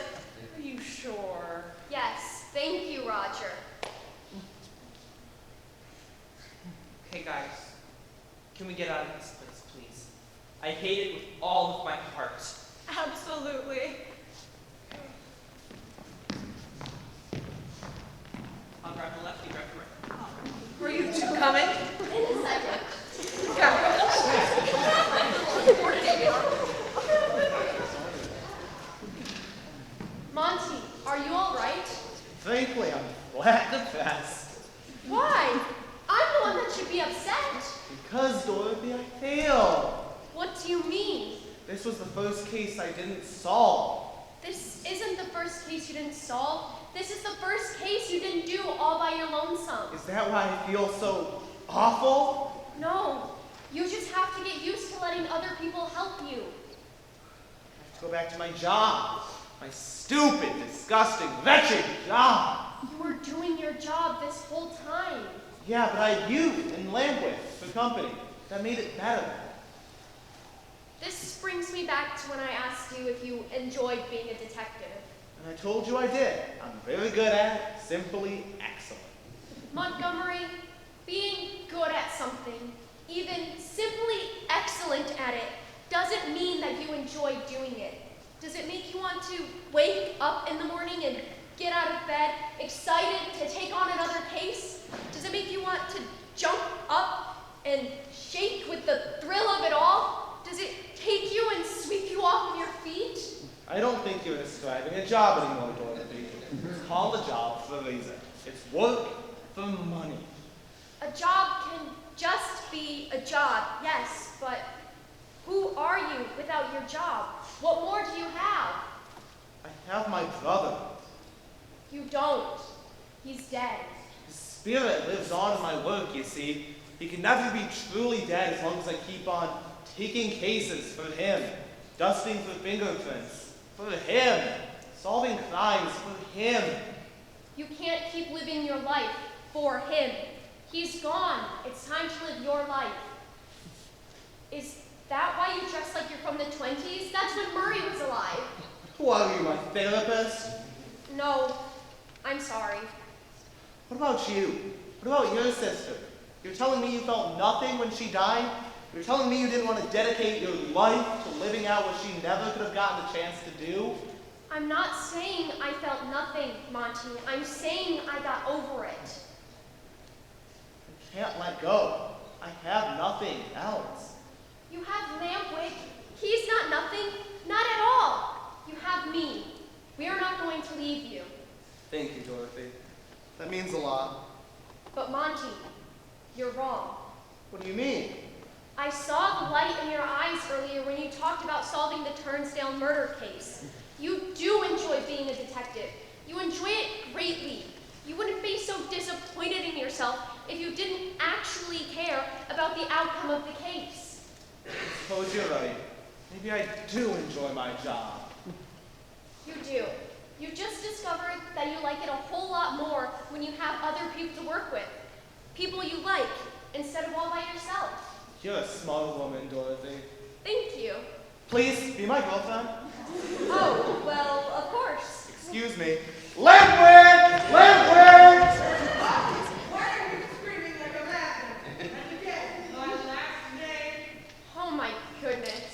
Are you sure? Yes, thank you, Roger. Okay, guys, can we get out of this place, please? I hate it with all of my heart. Absolutely. I'll grab the left, you grab the right. Were you two coming? In a second. Yeah. Monty, are you all right? Frankly, I'm flat the best. Why? I'm the one that should be upset. Because, Dorothy, I failed. What do you mean? This was the first case I didn't solve. This isn't the first case you didn't solve. This is the first case you didn't do all by your lonesome. Is that why I feel so awful? No, you just have to get used to letting other people help you. I have to go back to my job. My stupid, disgusting, wretched job. You were doing your job this whole time. Yeah, but I had you and Lambwith for company. That made it better. This brings me back to when I asked you if you enjoyed being a detective. And I told you I did. I'm very good at it. Simply excellent. Montgomery, being good at something, even simply excellent at it, doesn't mean that you enjoy doing it. Does it make you want to wake up in the morning and get out of bed, excited to take on another case? Does it make you want to jump up and shake with the thrill of it all? Does it take you and sweep you off of your feet? I don't think you're describing a job anymore, Dorothy. It's called a job for a reason. It's work for money. A job can just be a job, yes, but who are you without your job? What more do you have? I have my brother. You don't. He's dead. His spirit lives on in my work, you see. He can never be truly dead as long as I keep on taking cases for him, dusting for fingerprints, for him, solving crimes for him. You can't keep living your life for him. He's gone. It's time to live your life. What are you, my therapist? No, I'm sorry. What about you? What about your sister? You're telling me you felt nothing when she died? You're telling me you didn't want to dedicate your life to living out what she never could have gotten a chance to do? I'm not saying I felt nothing, Monty. I'm saying I got over it. I can't let go. I have nothing else. You have Lampwick. He's not nothing. Not at all. You have me. We are not going to leave you. Thank you, Dorothy. That means a lot. But Monty, you're wrong. What do you mean? I saw the light in your eyes earlier when you talked about solving the Turnsdale murder case. You do enjoy being a detective. You enjoy it greatly. You wouldn't be so disappointed in yourself if you didn't actually care about the outcome of the case. I suppose you're right. Maybe I do enjoy my job. You do. You just discovered that you like it a whole lot more when you have other people to work with. People you like, instead of all by yourself. You're a smart woman, Dorothy. Thank you. Please, be my girlfriend. Oh, well, of course. Excuse me. Lampwick! Lampwick! Why are you screaming like a madman? And again, my last name. Oh my goodness.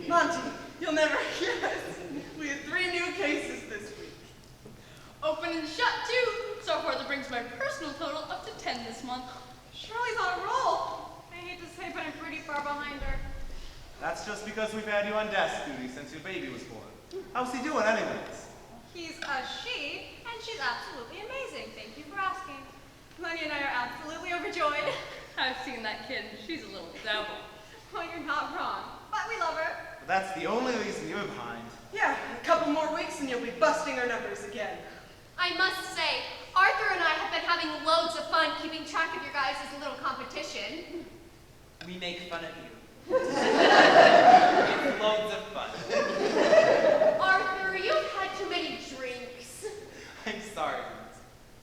Monty, you'll never guess. We had 3 new cases this week. Open and shut, too. So far, that brings my personal total up to 10 this month. Shirley's on a roll. I hate to say, but I'm pretty far behind her. That's just because we've had you on desk duty since your baby was born. How's he doing anyways? He's a she, and she's absolutely amazing. Thank you for asking. Lenny and I are absolutely overjoyed. I've seen that kid. She's a little devil. Well, you're not wrong, but we love her. But that's the only reason you're behind. Yeah, a couple more weeks and you'll be busting our numbers again. I must say, Arthur and I have been having loads of fun keeping track of your guys' little competition. We make fun of you. It's loads of fun. Arthur, you've had too many drinks. I'm sorry.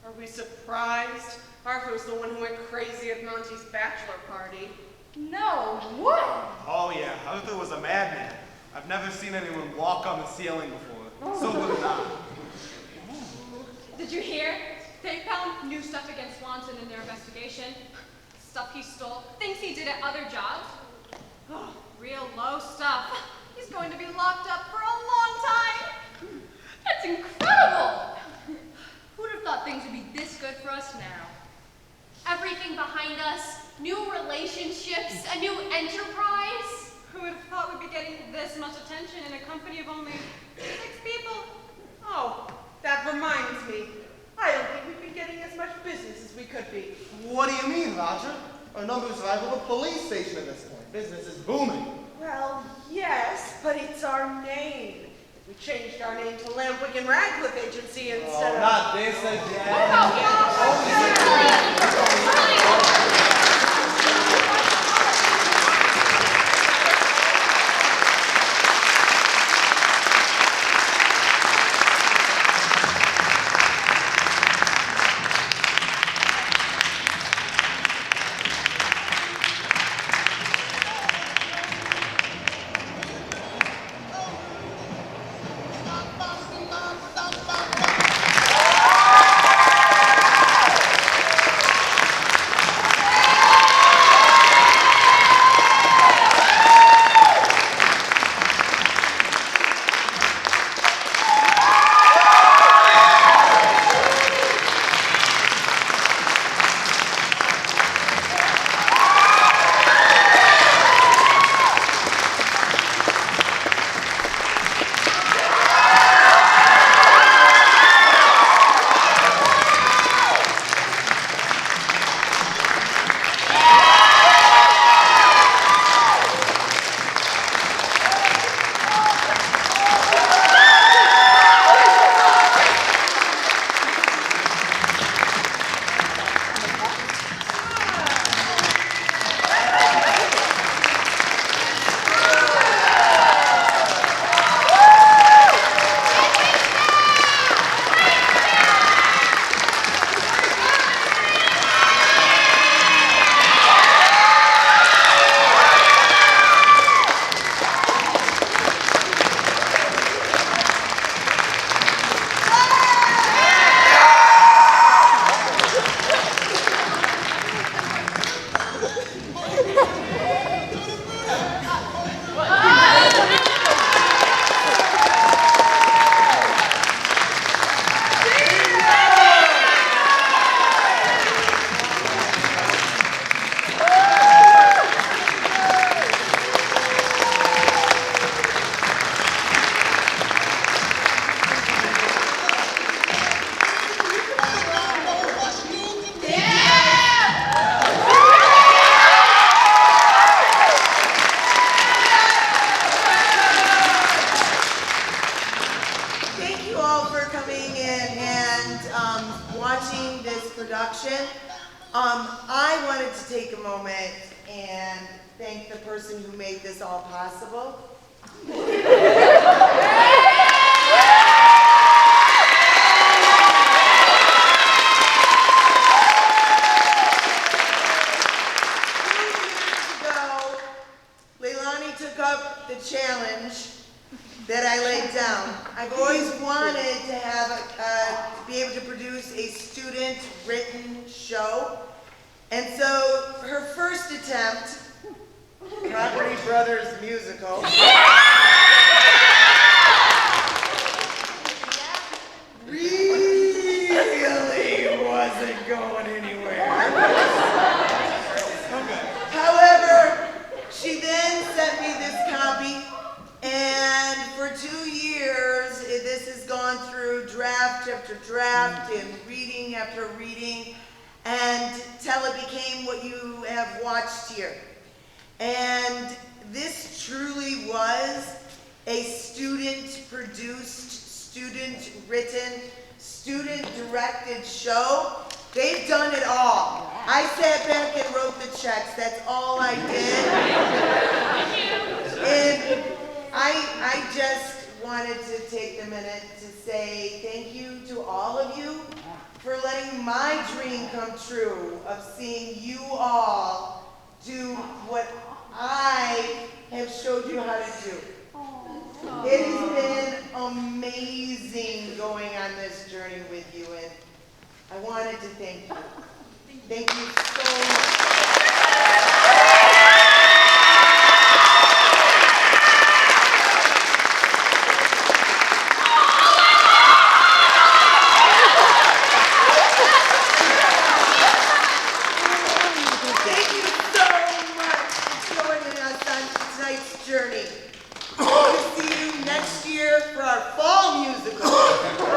Are we surprised? Arthur was the one who went crazy at Monty's bachelor party. No, what? Oh yeah, Arthur was a madman. I've never seen anyone walk on the ceiling before. So would I. Did you hear? They found new stuff against Swanson in their investigation. Stuff he stole, things he did at other jobs. Oh, real low stuff. He's going to be locked up for a long time. That's incredible! Who'd have thought things would be this good for us now? Everything behind us, new relationships, a new enterprise. Who would have thought we'd be getting this much attention in a company of only 6 people? Oh, that reminds me. I don't think we've been getting as much business as we could be. What do you mean, Roger? Our numbers rival the police station at this point. Business is booming. Well, yes, but it's our name. If we changed our name to Lampwick and Radcliffe Agency instead of... not this again. to take a moment and thank the person who made this all possible. Leilani took up the challenge that I laid down. I've always wanted to have be able to produce a student-written show, and so her first attempt, Property Brothers musical, really wasn't going anywhere. However, she then sent me this copy, and for 2 years, this has gone through draft after draft and reading after reading, until it became what you have watched here. And this truly was a student-produced, student-written, student-directed show. They've done it all. I sat back and wrote the checks. That's all I did. And I just wanted to take the minute to say thank you to all of you for letting my dream come true of seeing you all do what I have showed you how to do. It has been amazing going on this journey with you, and I wanted to thank you. Thank you so much. Thank you so much for joining us on tonight's journey. We'll see you next year for our fall musical.